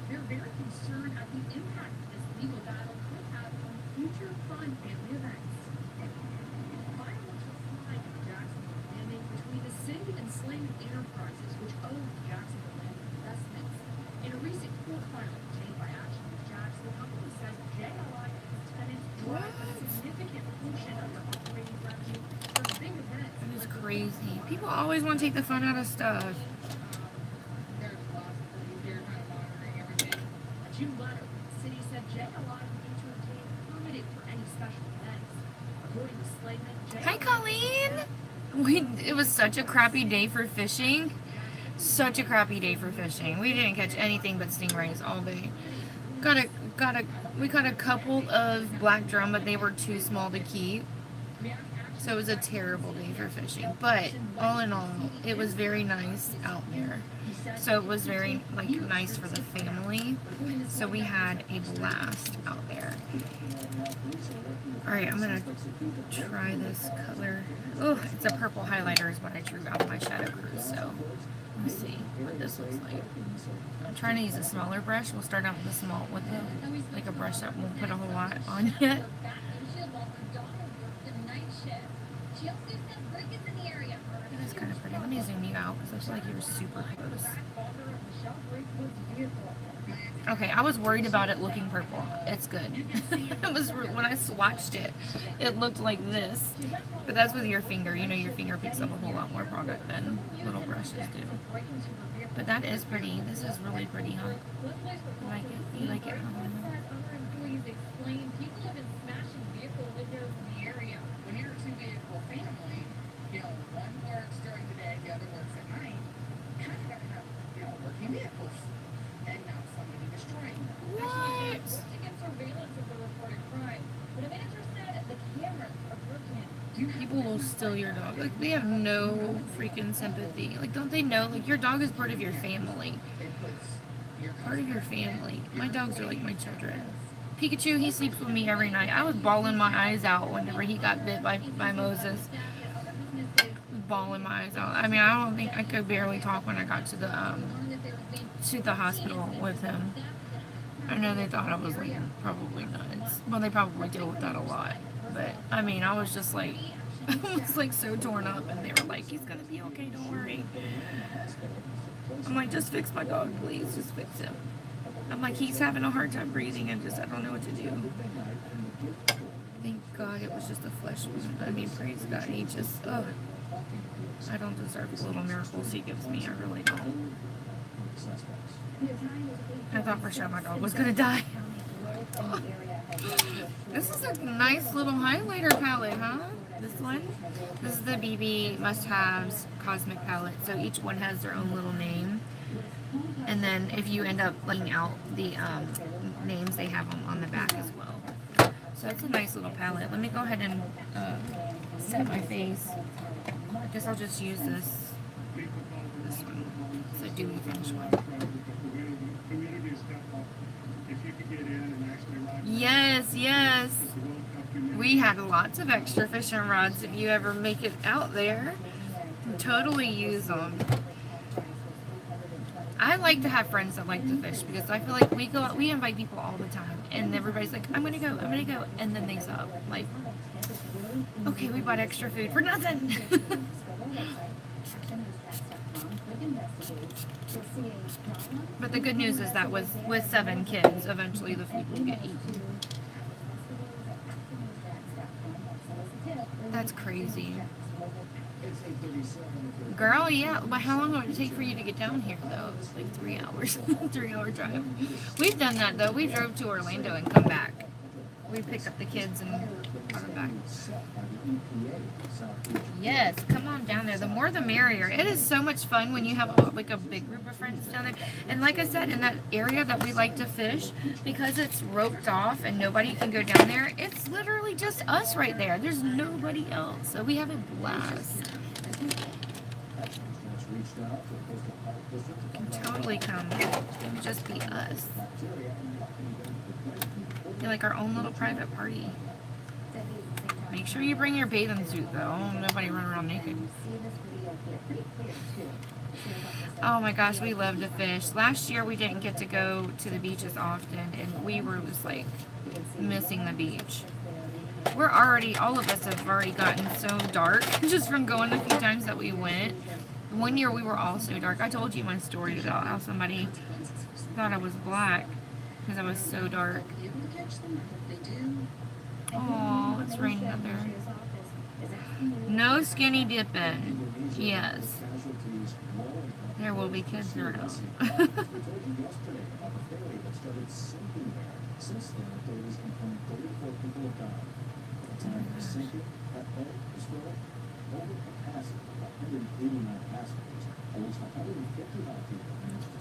They're very concerned at the impact this legal battle could have on future fun family events. Fireworks were flying in the Jacksonville landing between the city and Slayman Enterprises, which owns Jacksonville Land Investments. In a recent court filing obtained by Action with Jax, the company says JLI and its tenants drive a significant portion of their operating revenue for big events. That is crazy. People always want to take the fun out of stuff. June letter, the city said JLI would need to obtain permitting for any special events. According to Slayman, Hi, Colleen! It was such a crappy day for fishing. Such a crappy day for fishing. We didn't catch anything but stingrays all day. We caught a couple of black drum, but they were too small to keep. So it was a terrible day for fishing. But all in all, it was very nice out there. So it was very nice for the family. So we had a blast out there. Alright, I'm gonna try this color. Oh, it's a purple highlighter is what I drew out of my shadow cruise. So let's see what this looks like. I'm trying to use a smaller brush. We'll start out with a brush that won't put a whole lot on yet. That's kind of pretty. Let me zoom you out because I feel like you're super close. Okay, I was worried about it looking purple. It's good. It was when I swatched it, it looked like this. But that's with your finger. You know, your finger picks up a whole lot more product than little brushes do. But that is pretty. This is really pretty, huh? You like it? You like it? People have been smashing vehicle windows in the area. When you're a two-vehicle family, one works during the day, the other works at night. Kind of got to have, working vehicles. And now somebody destroying them. What? Against surveillance of the reported crime. But a manager said the cameras are working. People will steal your dog. Like, they have no freaking sympathy. Like, don't they know? Like, your dog is part of your family. Part of your family. My dogs are like my children. Pikachu, he sleeps with me every night. I was bawling my eyes out whenever he got bit by Moses. Bawling my eyes out. I mean, I don't think I could barely talk when I got to the hospital with him. I know they thought I was like probably nuts. Well, they probably deal with that a lot. But I mean, I was just like, I was like so torn up, and they were like, "He's gonna be okay. Don't worry." I'm like, "Just fix my dog, please. Just fix him." I'm like, he's having a hard time breathing, and I don't know what to do. Thank God it was just a flesh wound. I mean, praise God. He just, I don't deserve the little miracles he gives me. I really don't. I thought for sure my dog was gonna die. This is a nice little highlighter palette, huh? This one? This is the BB must-haves cosmic palette. So each one has their own little name. And then if you end up laying out the names, they have them on the back as well. So it's a nice little palette. Let me go ahead and set my face. I guess I'll just use this one. It's a dewy finish one. Yes, yes. We had lots of extra fishing rods. If you ever make it out there, totally use them. I like to have friends that like to fish because I feel like we invite people all the time, and everybody's like, I'm gonna go, and then they stop. Like, okay, we bought extra food for nothing. But the good news is that with 7 kids, eventually the food will get eaten. That's crazy. Girl, yeah. But how long would it take for you to get down here, though? It's like 3 hours. 3-hour drive. We've done that, though. We drove to Orlando and come back. We picked up the kids and brought them back. Yes, come on down there. The more the merrier. It is so much fun when you have like a big group of friends down there. And like I said, in that area that we like to fish, because it's roped off and nobody can go down there, it's literally just us right there. There's nobody else. So we have a blast. Can totally come. Just be us. Be like our own little private party. Make sure you bring your bathing suit, though. Nobody run around naked. Oh my gosh, we love to fish. Last year we didn't get to go to the beach as often, and we were just like missing the beach. We're already, all of us have already gotten so dark just from going a few times that we went. One year we were all so dark. I told you my story about how somebody thought I was black because I was so dark. Oh, it's raining up there. No skinny dipping. Yes. There will be kids around.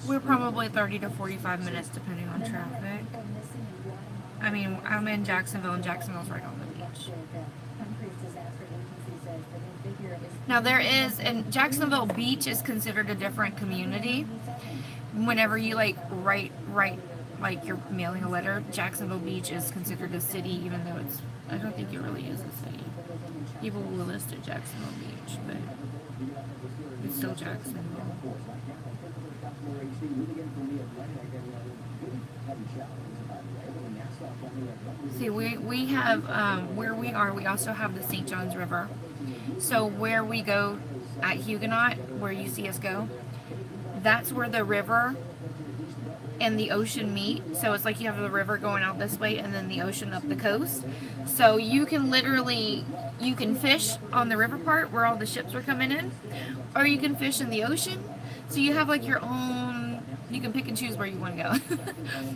We're probably 30 to 45 minutes depending on traffic. I mean, I'm in Jacksonville, and Jacksonville's right on the beach. Now there is, and Jacksonville Beach is considered a different community. Whenever you like write like you're mailing a letter, Jacksonville Beach is considered a city, even though I don't think it really is a city. People will list it Jacksonville Beach, but it's still Jacksonville. See, we have, where we are, we also have the St. Johns River. So where we go at Huguenot, where you see us go, that's where the river and the ocean meet. So it's like you have the river going out this way and then the ocean up the coast. So you can fish on the river part where all the ships are coming in, or you can fish in the ocean. So you have like your own, you can pick and choose where you want to go.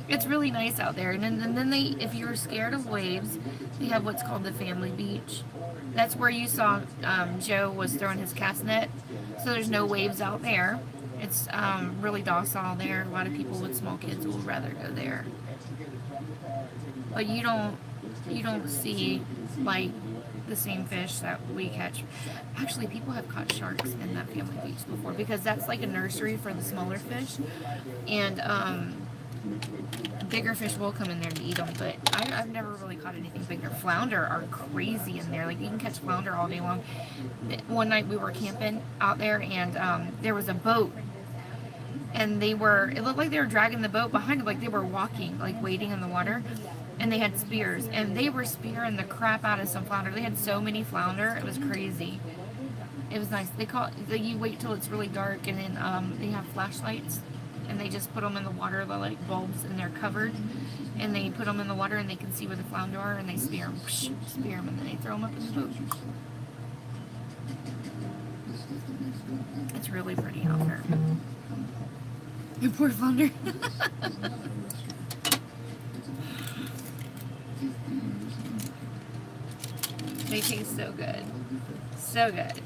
It's really nice out there. And then they, if you're scared of waves, they have what's called the family beach. That's where you saw Joe was throwing his cast net. So there's no waves out there. It's really docile there. A lot of people with small kids will rather go there. But you don't see like the same fish that we catch. Actually, people have caught sharks in that family beach before because that's like a nursery for the smaller fish, and bigger fish will come in there to eat them. But I've never really caught anything bigger. Flounder are crazy in there. Like you can catch flounder all day long. One night we were camping out there, and there was a boat. And it looked like they were dragging the boat behind them, like they were walking, like wading in the water. And they had spears, and they were spearing the crap out of some flounder. They had so many flounder, it was crazy. It was nice. You wait till it's really dark, and then they have flashlights, and they just put them in the water, they're like bulbs, and they're covered. And they put them in the water, and they can see where the flounder are, and they spear them, and then they throw them up in the boat. It's really pretty out there. You poor flounder. They taste so good. So good.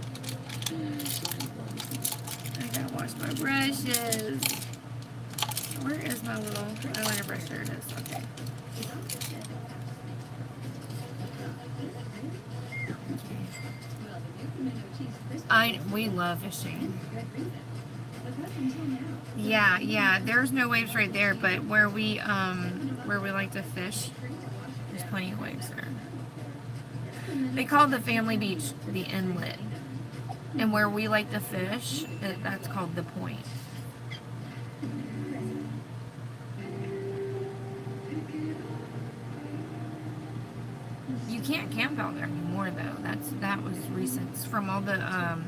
I gotta wash my brushes. Where is my little eyeliner brush? There it is. Okay. We love fishing. Yeah. There's no waves right there, but where we like to fish, there's plenty of waves there. They call the family beach the inlet, and where we like to fish, that's called the point. You can't camp out there anymore, though. That was recent. From all the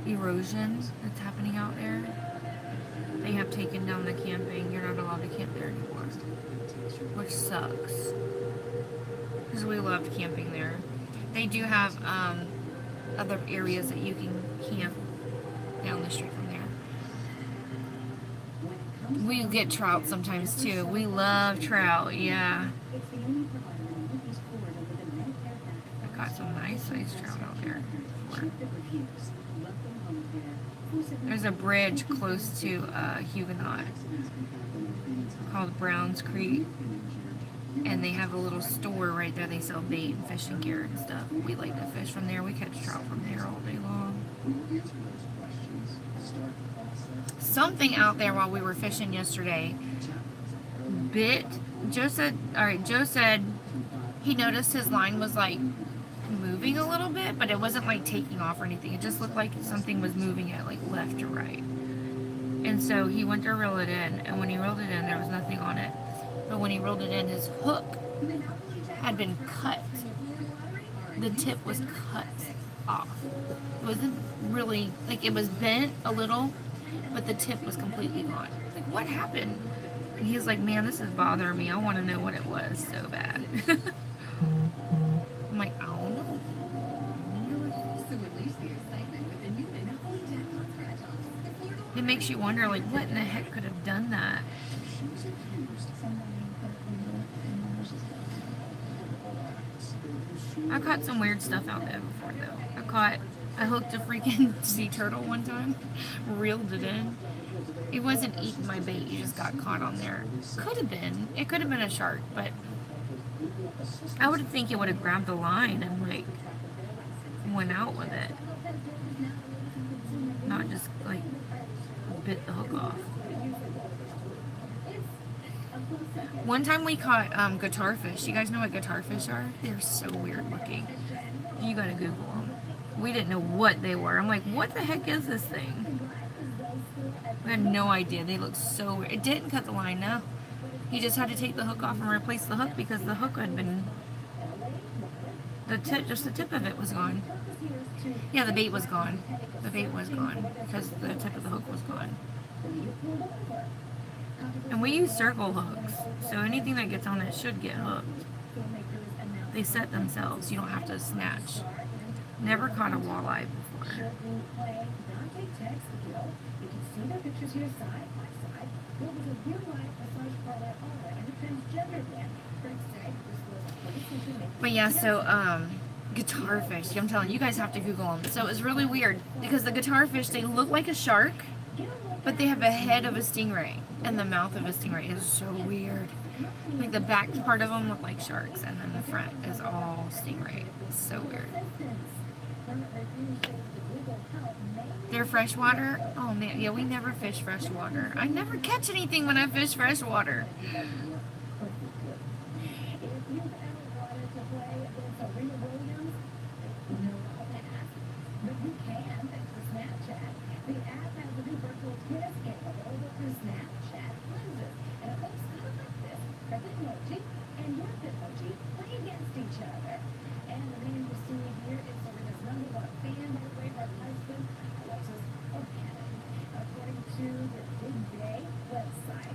erosion that's happening out there, they have taken down the camping. You're not allowed to camp there anymore, which sucks. Because we loved camping there. They do have other areas that you can camp down the street from there. We get trout sometimes too. We love trout, yeah. I got some nice sized trout out there. There's a bridge close to Huguenot called Browns Creek, and they have a little store right there. They sell bait and fishing gear and stuff. We like to fish from there. We catch trout from there all day long. Something out there while we were fishing yesterday bit. Joe said he noticed his line was like moving a little bit, but it wasn't like taking off or anything. It just looked like something was moving it like left or right. And so he went to reel it in, and when he reeled it in, there was nothing on it. But when he reeled it in, his hook had been cut. The tip was cut off. It wasn't really, like, it was bent a little, but the tip was completely gone. Like, what happened? And he was like, man, this is bothering me. I want to know what it was so bad. I'm like, I don't know. It makes you wonder, like, what in the heck could have done that? I caught some weird stuff out there before, though. I hooked a freaking sea turtle one time, reeled it in. It wasn't eating my bait, it just got caught on there. Could have been. It could have been a shark, but I would think it would have grabbed the line and, like, went out with it. Not just, like, bit the hook off. One time we caught guitar fish. You guys know what guitar fish are? They're so weird looking. You gotta Google them. We didn't know what they were. I'm like, what the heck is this thing? We had no idea. They looked so weird. It didn't cut the line, no. He just had to take the hook off and replace the hook because the hook had been... just the tip of it was gone. Yeah, the bait was gone. The bait was gone because the tip of the hook was gone. And we use circle hooks, so anything that gets on it should get hooked. They set themselves. You don't have to snatch. Never caught a walleye before. But yeah, so guitar fish. I'm telling you, you guys have to Google them. So it was really weird because the guitar fish, they look like a shark, but they have a head of a stingray and the mouth of a stingray. It's so weird. Like the back part of them look like sharks, and then the front is all stingray. It's so weird. They're freshwater? Oh man, yeah, we never fish freshwater. I never catch anything when I fish freshwater.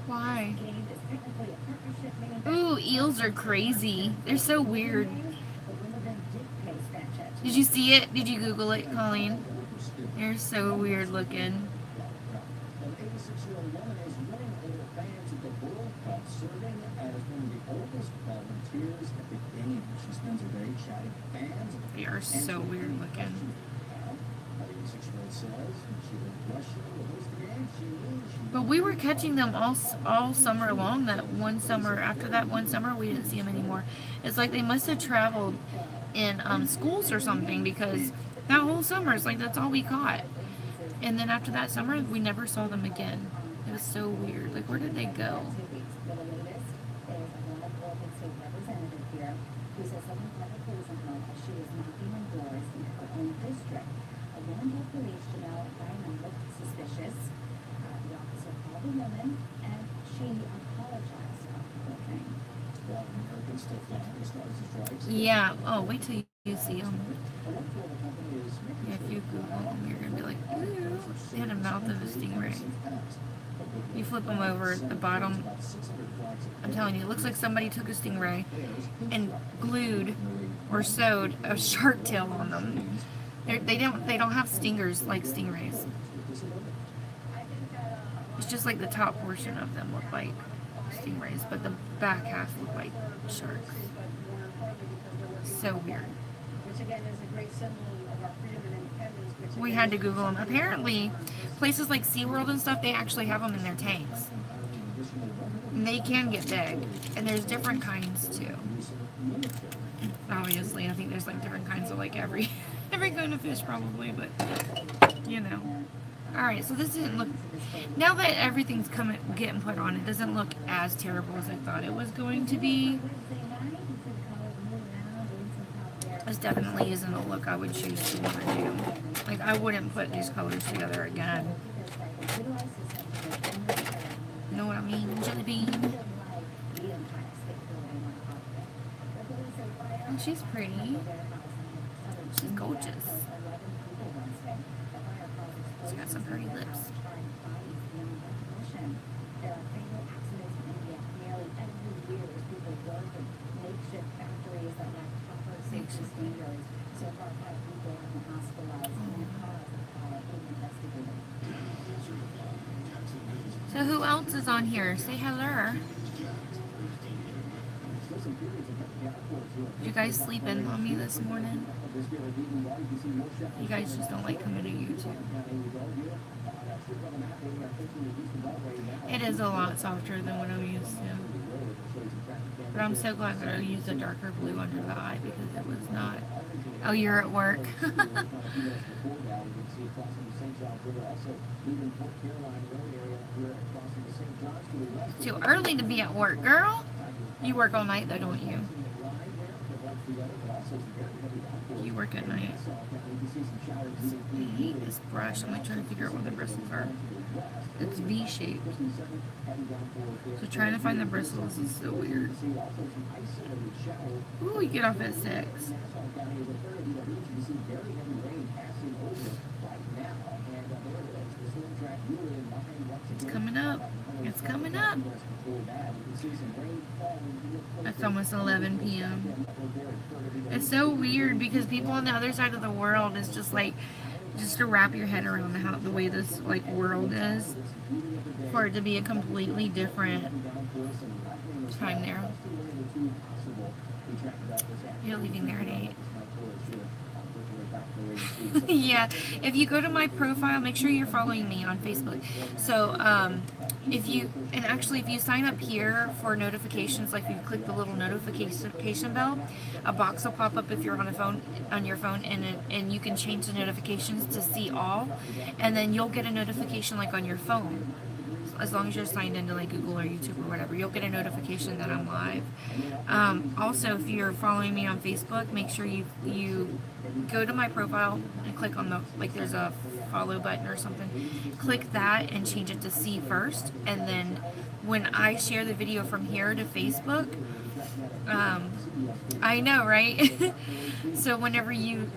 Why? Ooh, eels are crazy. They're so weird. Did you see it? Did you Google it, Colleen? They're so weird looking. World Cup, serving as one of the oldest volunteers at the game. She spends her day chatting with fans. They are so weird looking. The 86-year-old says she would rush in to host the game. She knew she But we were catching them all summer long. That one summer, after that one summer, we didn't see them anymore. It's like they must have traveled in schools or something, because that whole summer, it's like that's all we caught. And then after that summer, we never saw them again. It was so weird. Like, where did they go? Police Janelle Diamond looked suspicious. The officer called the woman and she apologized after the thing. Well, Americans still flying as far as the strikes. Yeah. Oh, wait till you see them. Yeah, if you Google them, you're going to be like, ooh. They had a mouth of a stingray. You flip them over at the bottom. I'm telling you, it looks like somebody took a stingray and glued or sewed a shark tail on them. They don't have stingers like stingrays. It's just like the top portion of them look like stingrays, but the back half look like sharks. So weird. Which again is a great symbol of our freedom and independence. We had to Google them. Apparently, places like SeaWorld and stuff, they actually have them in their tanks. And they can get big. And there's different kinds too. Obviously, I think there's like different kinds of like every kind of fish probably, but you know. Alright, so this didn't look, now that everything's getting put on, it doesn't look as terrible as I thought it was going to be. This definitely isn't a look I would choose to want to do. Like, I wouldn't put these colors together again. You know what I mean? Jelly bean. Oh, she's pretty. She's gorgeous. She's got some pretty lips. So who else is on here? Say hello. You guys sleeping on me this morning? You guys just don't like coming to YouTube. It is a lot softer than what I'm used to. But I'm so glad that I used a darker blue under the eye, because it was not. Oh, you're at work. It's too early to be at work, girl. You work all night though, don't you? You work at night. I hate this brush. I'm like trying to figure out where the bristles are. It's V-shaped. So trying to find the bristles is so weird. Ooh, you get off at 6. It's coming up. It's coming up. It's almost 11 p.m. It's so weird because people on the other side of the world is just like, just to wrap your head around how the way this like world is, for it to be a completely different time there. You're leaving there at 8. Yeah, if you go to my profile, make sure you're following me on Facebook. So if you sign up here for notifications, like if you click the little notification bell, a box will pop up if you're on your phone, and you can change the notifications to see all, and then you'll get a notification like on your phone. As long as you're signed into like Google or YouTube or whatever, you'll get a notification that I'm live. Also, if you're following me on Facebook, make sure you go to my profile and click on the, like there's a follow button or something. Click that and change it to see first. And then when I share the video from here to Facebook, I know, right? So whenever you,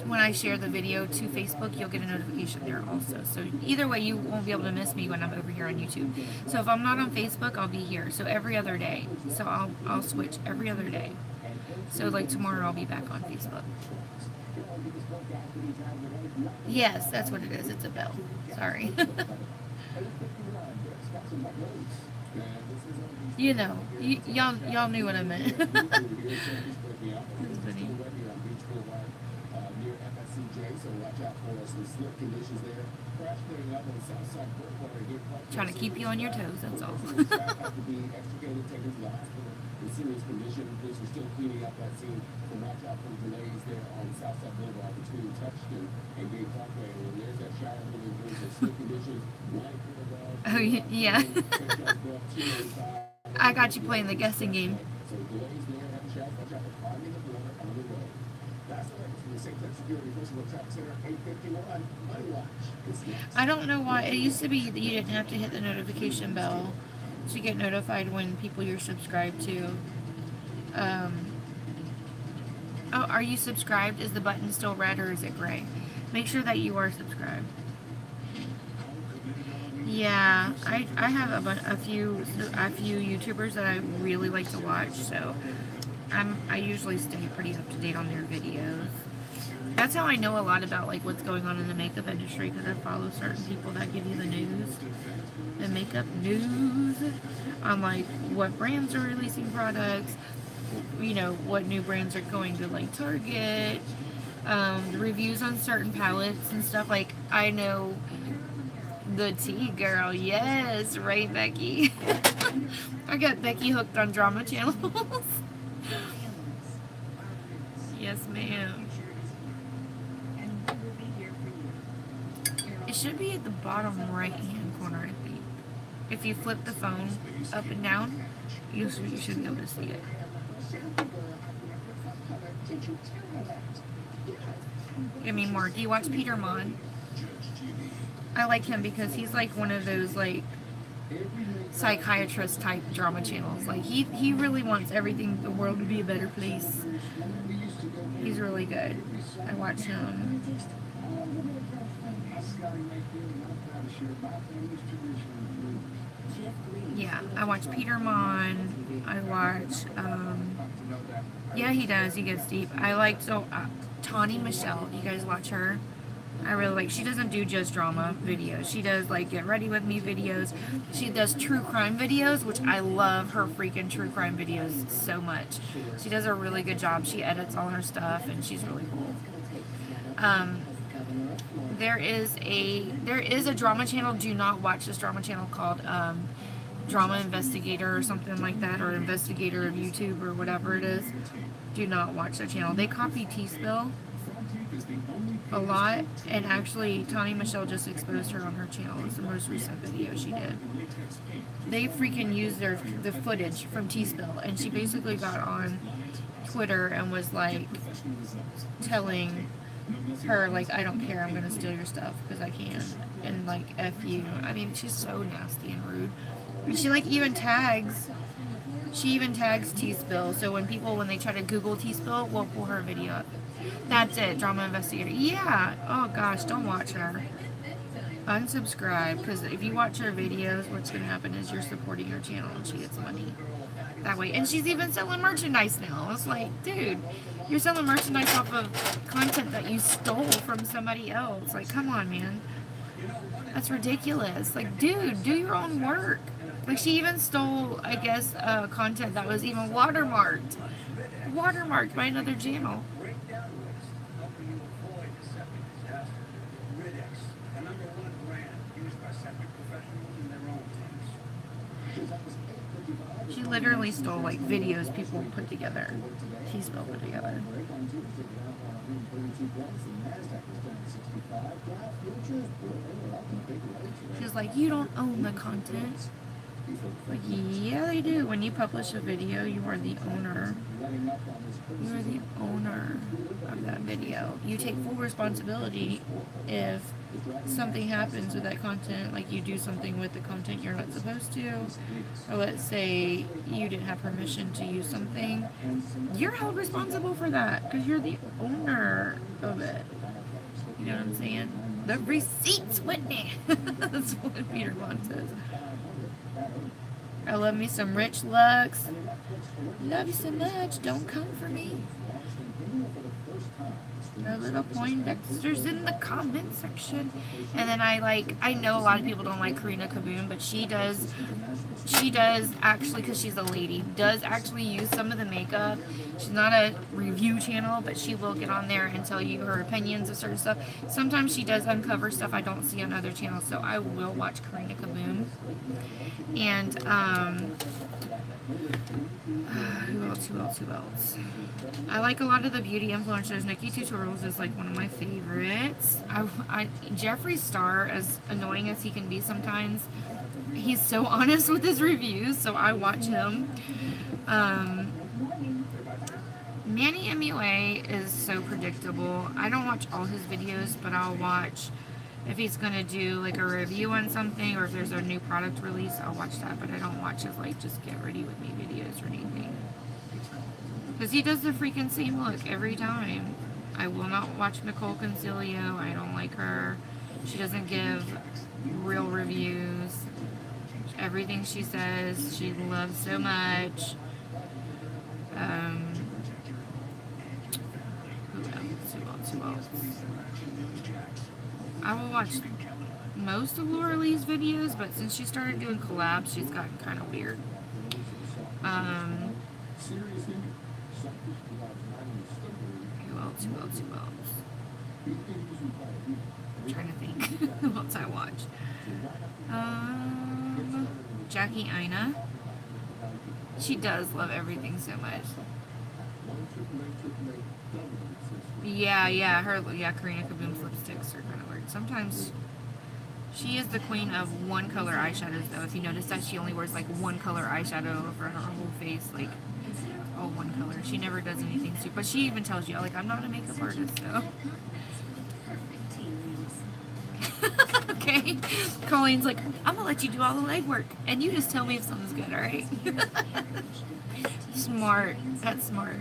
when I share the video to Facebook, you'll get a notification there also. So either way, you won't be able to miss me when I'm over here on YouTube. So if I'm not on Facebook, I'll be here. So every other day. So I'll switch every other day. So like tomorrow, I'll be back on Facebook. Yes, that's what it is. It's a bell. Sorry. You know, y'all knew what I meant. That's funny. Near FSCJ, so watch out for some slip conditions there. Crash clearing up on the south side Brookwater here. Trying to keep you on your toes, that's all. Have to be extricated, taken to the hospital in serious condition. Police are still cleaning up that scene, so watch out for delays there on Southside Boulevard between Touchton and Gate Parkway. And there's that shower moving through some slip conditions. Oh, yeah. I got you playing the guessing game. So delays there, have a shower, watch out for clogging the border on the road. That's the latest from the St. Clair Security Personal Traffic Center, 851 Money Watch. I don't know why. It used to be that you didn't have to hit the notification bell to get notified when people you're subscribed to. Oh, are you subscribed? Is the button still red or is it gray? Make sure that you are subscribed. Yeah, I have a few YouTubers that I really like to watch, so I usually stay pretty up to date on their videos. That's how I know a lot about like what's going on in the makeup industry, because I follow certain people that give you the news, the makeup news, on like what brands are releasing products, you know, what new brands are going to like Target, the reviews on certain palettes and stuff. Like I know the tea girl, yes, right, Becky. I got Becky hooked on drama channels. Yes, ma'am. It should be at the bottom right hand corner, I think. If you flip the phone up and down, you should be able to see it. I mean, Mark, do you watch Peter Mon? I like him because he's like one of those like psychiatrist type drama channels. Like he really wants everything, the world to be a better place. He's really good. I watch him. Yeah, I watch Peter Mon. I watch, yeah, he does. He gets deep. I like, Tawny Michelle. You guys watch her? I really like, she doesn't do just drama videos. She does like get ready with me videos. She does true crime videos, which I love her freaking true crime videos so much. She does a really good job. She edits all her stuff and she's really cool. There is a drama channel. Do not watch this drama channel called Drama Investigator or something like that, or Investigator of YouTube or whatever it is. Do not watch that channel. They copy T-Spill a lot, and actually Tawny Michelle just exposed her on her channel. It's the most recent video she did. They freaking used the footage from T-Spill, and she basically got on Twitter and was like telling her like, I don't care, I'm gonna steal your stuff because I can, and like F you. I mean, she's so nasty and rude. And she like even tags T-Spill, so when they try to Google T-Spill, we'll pull her video up. That's it, Drama Investigator. Yeah, oh gosh, don't watch her. Unsubscribe, because if you watch her videos, what's going to happen is you're supporting her channel and she gets money that way. And she's even selling merchandise now. It's like, dude, you're selling merchandise off of content that you stole from somebody else. Like, come on, man. That's ridiculous. Like, dude, do your own work. Like, she even stole, I guess, content that was even watermarked by another channel. She literally stole like videos people put together. T-Spill put together. She's like, you don't own the content. Like, yeah, they do. When you publish a video, you are the owner. You are the owner of that video. You take full responsibility if something happens with that content, like you do something with the content you're not supposed to, or let's say you didn't have permission to use something, you're held responsible for that because you're the owner of it. You know what I'm saying? The receipts, Whitney. That's what Peter Bond says. I love me some Rich Lux. Love you so much. Don't come for me. her little Poindexter's in the comment section. And then I know a lot of people don't like Karina Kaboom, but she does actually, because she's a lady, does actually use some of the makeup. She's not a review channel, but she will get on there and tell you her opinions of certain stuff. Sometimes she does uncover stuff I don't see on other channels, so I will watch Karina Kaboom. And who else? I like a lot of the beauty influencers. Nikki Tutorials is like one of my favorites. Jeffree Star, as annoying as he can be sometimes, he's so honest with his reviews, so I watch him. Manny MUA is so predictable. I don't watch all his videos, but I'll watch if he's gonna do like a review on something, or if there's a new product release, I'll watch that. But I don't watch his like just get ready with me videos or anything, because he does the freaking same look every time. I will not watch Nicole Concilio. I don't like her. She doesn't give real reviews. Everything she says, she loves so much. Who else? I will watch most of Laura Lee's videos, but since she started doing collabs, she's gotten kind of weird. Who else? I'm trying to think who else I watch. Jackie Aina. She does love everything so much. Yeah, Karina Kaboom's lipsticks are kind of weird. Sometimes she is the queen of one color eyeshadows, though. If you notice that, she only wears like one color eyeshadow over her whole face, like all one color. She never does anything super. But she even tells you, like, I'm not a makeup artist, so. Okay. Colleen's like, I'm gonna let you do all the legwork, and you just tell me if something's good, alright? Smart. That's smart.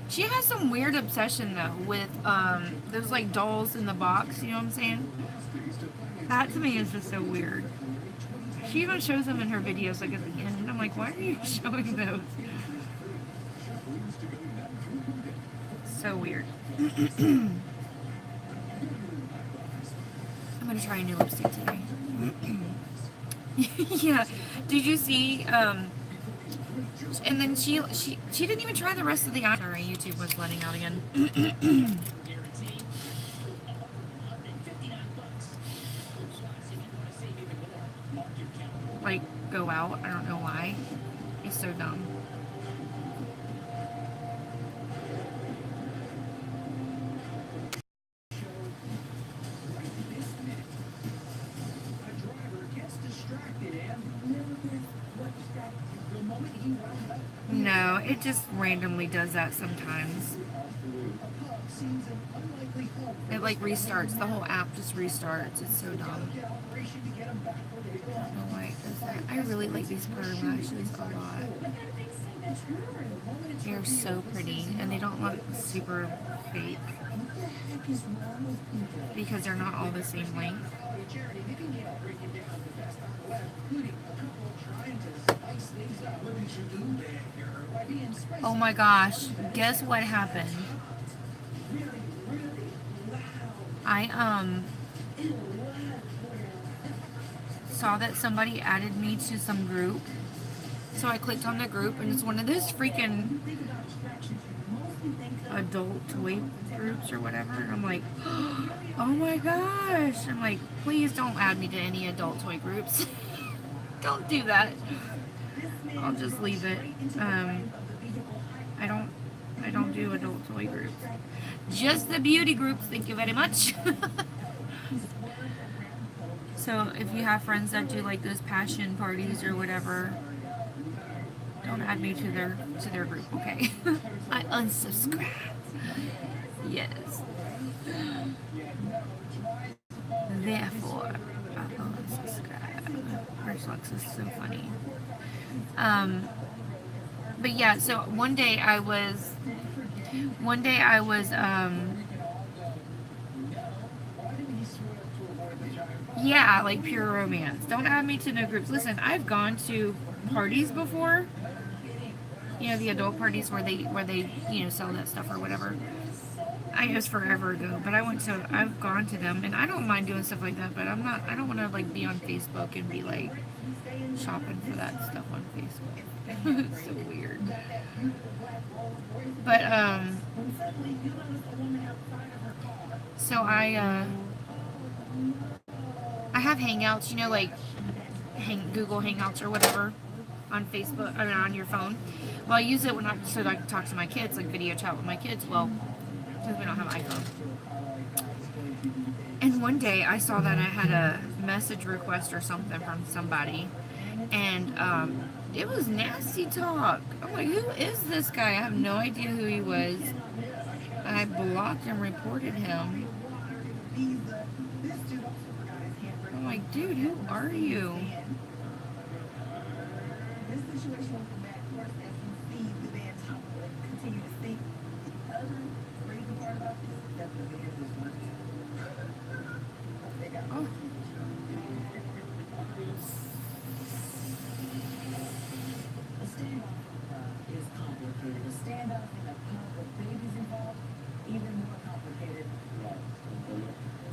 She has some weird obsession though with those like dolls in the box, you know what I'm saying? That to me is just so weird. She even shows them in her videos like at the end, and I'm like, why are you showing those? So weird. I'm gonna try a new lipstick today. Yeah. Did you see and then she didn't even try the rest of the eye. Sorry, YouTube was letting out again. Like, go out. I don't know why. It's so dumb. No, it just randomly does that sometimes. It like restarts. The whole app just restarts. It's so dumb. I don't know why it does that. I really like these powder lashes a lot. They're so pretty, and they don't look super fake because they're not all the same length. Oh my gosh, guess what happened? I saw that somebody added me to some group, so I clicked on the group, and it's one of those freaking adult toy groups or whatever, and I'm like, oh my gosh, I'm like, please don't add me to any adult toy groups. Don't do that. I'll just leave it. I don't do adult toy groups. Just the beauty groups, thank you very much. So if you have friends that do like those passion parties or whatever, don't add me to their group, okay? I unsubscribe. Yes. Therefore, I unsubscribe. Herslux is so funny. But yeah, so one day I was yeah, like pure romance. Don't add me to no groups. Listen, I've gone to parties before You know, the adult parties where they sell that stuff or whatever. It was forever ago, but I've gone to them, and I don't mind doing stuff like that, but I don't want to like be on Facebook and be like shopping for that stuff on Facebook. It's so weird. But so I have Hangouts, like Google Hangouts or whatever on Facebook, I mean on your phone. Well, I use it so that I can talk to my kids, like video chat with my kids. Well, since we don't have an iPhone. And one day I saw that I had a message request or something from somebody, and it was nasty talk. I'm like, who is this guy? I have no idea who he was. I blocked and reported him. I'm like, dude, who are you? This situation will come back first as you see the man continue to speak. The other crazy part about this is that the man is working. They got Oh. A standoff is complicated. A standoff in a pub with babies involved, even more complicated.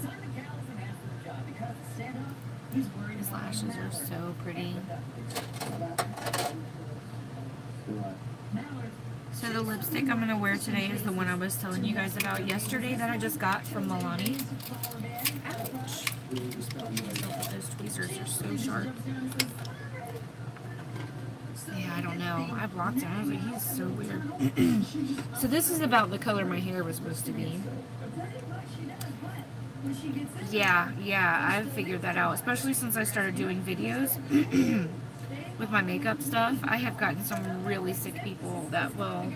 Simon Callison asked for the job because the standoff, he's worried His lashes are so pretty. So the lipstick I'm going to wear today is the one I was telling you guys about yesterday that I just got from Milani. Ouch. Those tweezers are so sharp. Yeah, I don't know. I blocked him. I was like, he's so weird. So this is about the color my hair was supposed to be. Yeah, I figured that out. Especially since I started doing videos with my makeup stuff. I have gotten some really sick people that will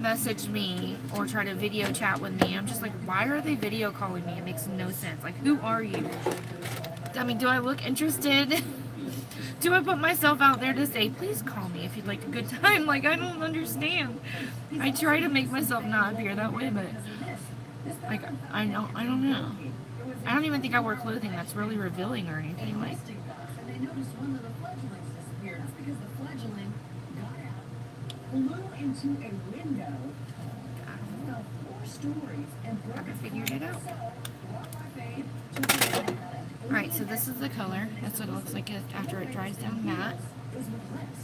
message me or try to video chat with me. I'm just like, why are they video calling me? It makes no sense. Like, who are you? I mean, do I look interested? Do I put myself out there to say, please call me if you'd like a good time? Like, I don't understand. I try to make myself not appear that way, but like, I don't know. I don't even think I wear clothing that's really revealing or anything. Like, they noticed one of the fledglings disappeared. That's because the fledgling got out, flew into a window, fell 4 stories, and broke haven't figured it out. Alright, Alright, so this is the color. That's what it looks like after it dries down matte.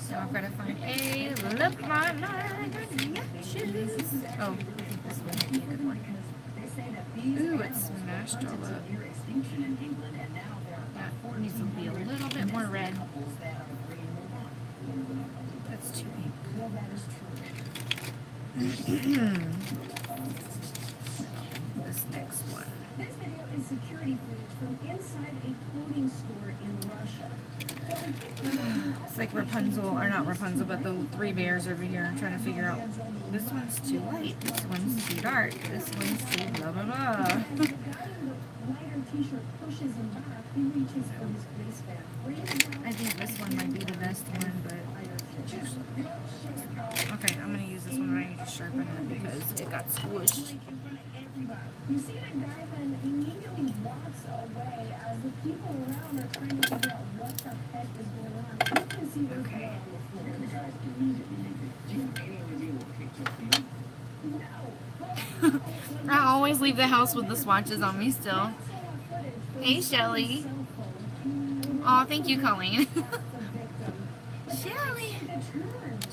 So I've got to find a lip liner. Oh, this would be a good one. Ooh, it's smashed all up. That needs to be a little bit more red. That's too pink. This next one. This video is security footage from inside a clothing store in Russia. It's like Rapunzel, or not Rapunzel, but the 3 bears over here. I'm trying to figure out. This one's too light. This one's too dark. This one's too blah blah blah. Lighter t-shirt pushes him back. He reaches for his waistband. I think this one might be the best one, but okay, I'm gonna use this one, but I need to sharpen it because it got squished. You see the guy then immediately walks away as the people around are trying to figure out what the heck is going on. You can see what's going on the floor. The guys immediately do you have any idea what picked up you? No. I always leave the house with the swatches on me still. Hey, Shelly. Oh, thank you, Colleen. Shelly.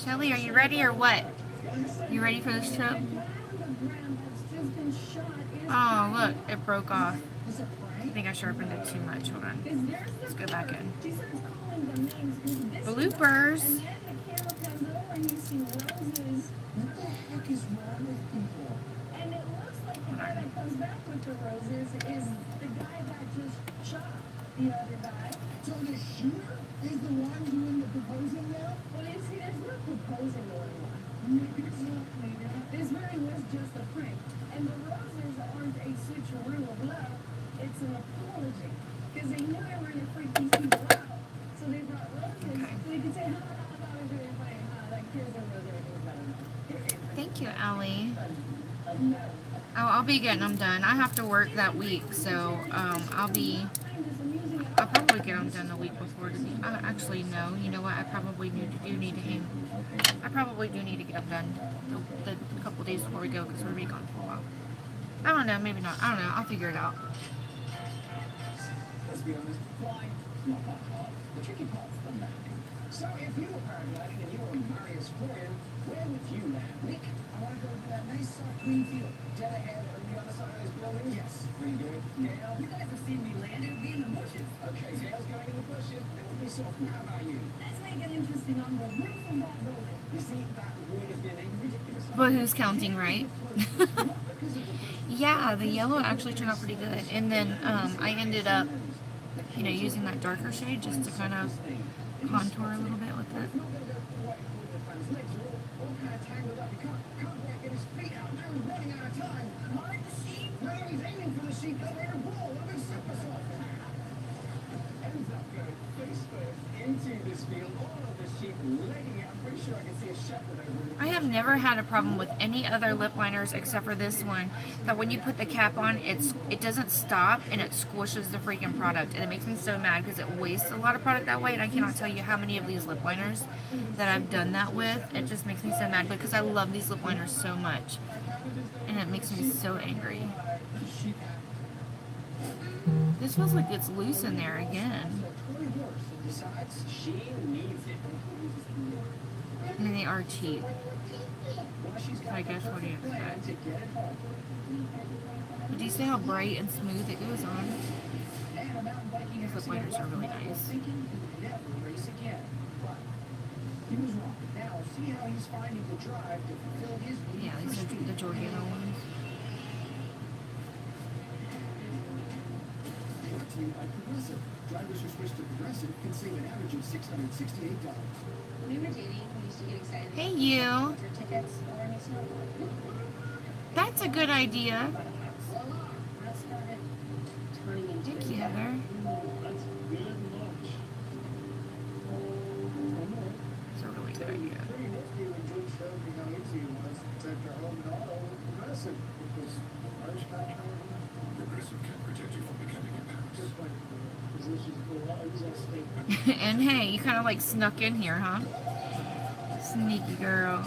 Shelly, are you ready or what? You ready for this trip? Oh, look, it broke off. I think I sharpened it too much. Hold on. Let's go back in. Bloopers. Hold on. Comes back with the roses is the guy that just shot the other guy. So the shooter is the one doing the proposing now? Well, you see, there's no proposing going on. This really was just a prank. And the roses aren't a switcheroo of love. It's an apology. Because they knew they were going to freak these people out. So they brought roses so they could say, ha, that was really funny. Like, here's a rose, everything's better. Thank you, Allie. No. Oh, I'll be getting them done. I have to work that week, so I'll be I'll probably get them done the week before. Actually, no. You know what? I probably do need to hang. I probably do need to get them done the couple days before we go because we're gonna be gone for a while. I don't know. Maybe not. I don't know. I'll figure it out. Let's be honest, flying is not that hard. The tricky part's the landing. So if you were paragliding and you were Marius Florian, where would you land, Nick? I want to go to that nice soft green field. Dead ahead on the other side of this building? Yes. Pretty good. Gail? You guys have seen me land. It would be in the bushes. Okay, Gail's going in the bushes. It would be soft. How about you? Let's make it interesting on the roof of that building. You see, that would have been a ridiculous. But who's counting, right? Yeah, the yellow actually turned out pretty good. And then I ended up, using that darker shade just to kind of contour a little bit with it. I have never had a problem with any other lip liners except for this one, that when you put the cap on, it doesn't stop and it squishes the freaking product, and it makes me so mad because it wastes a lot of product that way, and I cannot tell you how many of these lip liners that I've done that with. It just makes me so mad because I love these lip liners so much, and it makes me so angry. This feels like it's loose in there again. I mean, they are cheap. So I guess what do you expect? But do you see how bright and smooth it goes on? These lip liners are really nice. Yeah, these are the Giordano ones. Drivers who switch to Progressive can save an average of $668. When we were dating, we used to get excited. Hey, you. Your tickets or any snowboard. That's a good idea. That started turning into Thank you, Heather. That's good lunch. It's a really good idea. Pretty nifty when George showed me how easy it was to protect our home and auto with Progressive. Because ours got Progressive can protect you from becoming embarrassed. Just like positions go out, exhausting. And hey, you kind of like snuck in here, huh? Sneaky girl.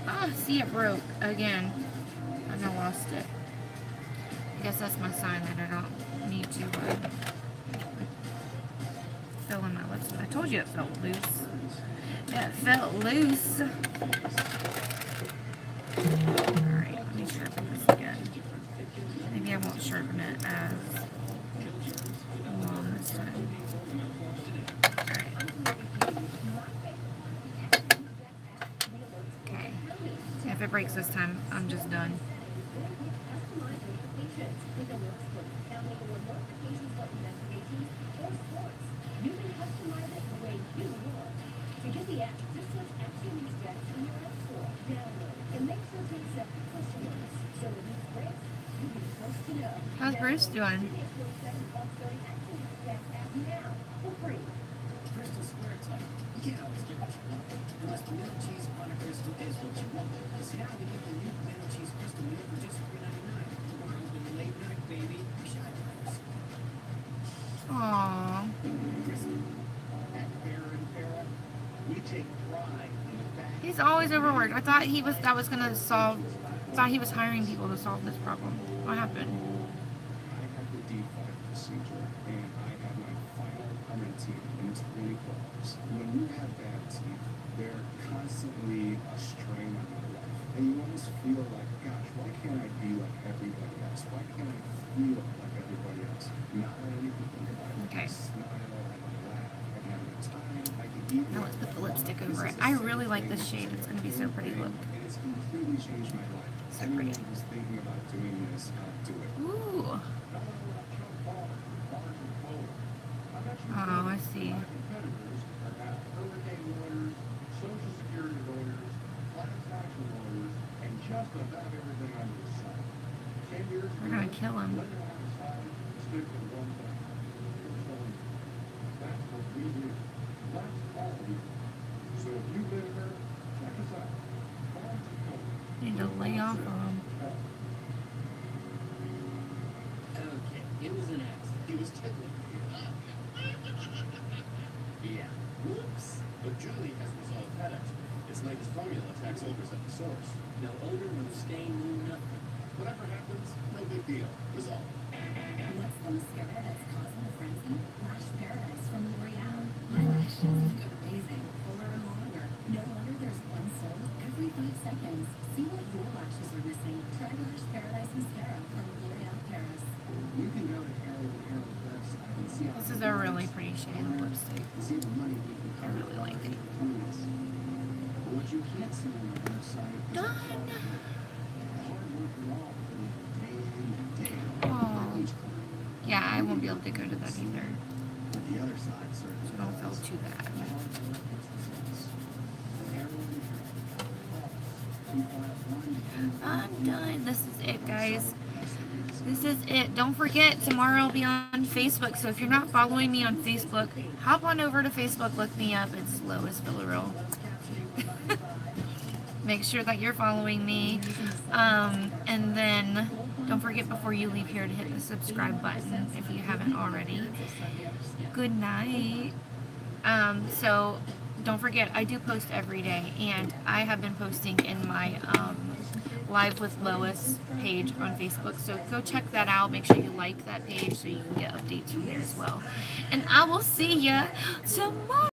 Ah, see, it broke again. And I lost it. I guess that's my sign that I don't need to fill in my lips. I told you it felt loose. Yeah, it felt loose. Alright, let me sharpen this again. Maybe I won't sharpen it as long this time. Okay. If it breaks this time, I'm just done. How's Bruce doing? Crystal Square type. You can't always get what you want. Unless the milk cheese on a crystal is what you want. See, now they give the new milk cheese crystal milk for just $3.99. Tomorrow's been a late night, baby. Shy drivers. Aww. Crystal. At Farrah and Farrah, we take pride in the fact He's always overworked. I thought he was thought he was hiring people to solve this problem. What happened? I have the D5 procedure, and I have my final permanent teeth, and it's really close. When you have bad teeth, they're constantly a strain on your life. And you always feel like, gosh, why can't I be like everybody else? Why can't I feel like everybody else? Not letting you think about it. Okay. I smile, I laugh, I have the time, I can eat. Now let's put the lipstick over it. I really like this shade. It's going to be so pretty. Look. And it's completely changed my life. So Anyone pretty. who's thinking about doing this, do it. Ooh. Oh, I see. We're going to kill him. So if you've been hurt, check us out. Need to lay off of him. okay, it was a was tickling here. Yeah. Whoops. But Julie has resolved that expert. Its latest formula attacks odors at the source. No odor, no stain, no nothing. Whatever happens, no big deal. Resolved. What's the mascara that's causing the frenzy? Lash Paradise from L'Oreal. Eyelashes look amazing, fuller and longer. No wonder there's one sold every 5 seconds. See what your lashes are missing. Try Lash Paradise Mascara from L'Oreal Paris. You can go to Harold's website and see how This is a really pretty shade of lipstick. see the money we can I really like it. But what you can't see on the website is Done. hard work and all day in and day out. Oh. Each client. Yeah, I won't be able to go to that either. But the other side serves So don't feel too bad. hard work gets results. Harold and Harold. I'm done. This is it, guys. This is it. Don't forget, tomorrow I'll be on Facebook. So if you're not following me on Facebook, hop on over to Facebook. Look me up. It's Lois Villarreal. Make sure that you're following me. And then don't forget before you leave here to hit the subscribe button if you haven't already. Good night. So don't forget, I do post every day, and I have been posting in my Live with Lois page on Facebook. So go check that out. Make sure you like that page so you can get updates from there as well. And I will see ya tomorrow.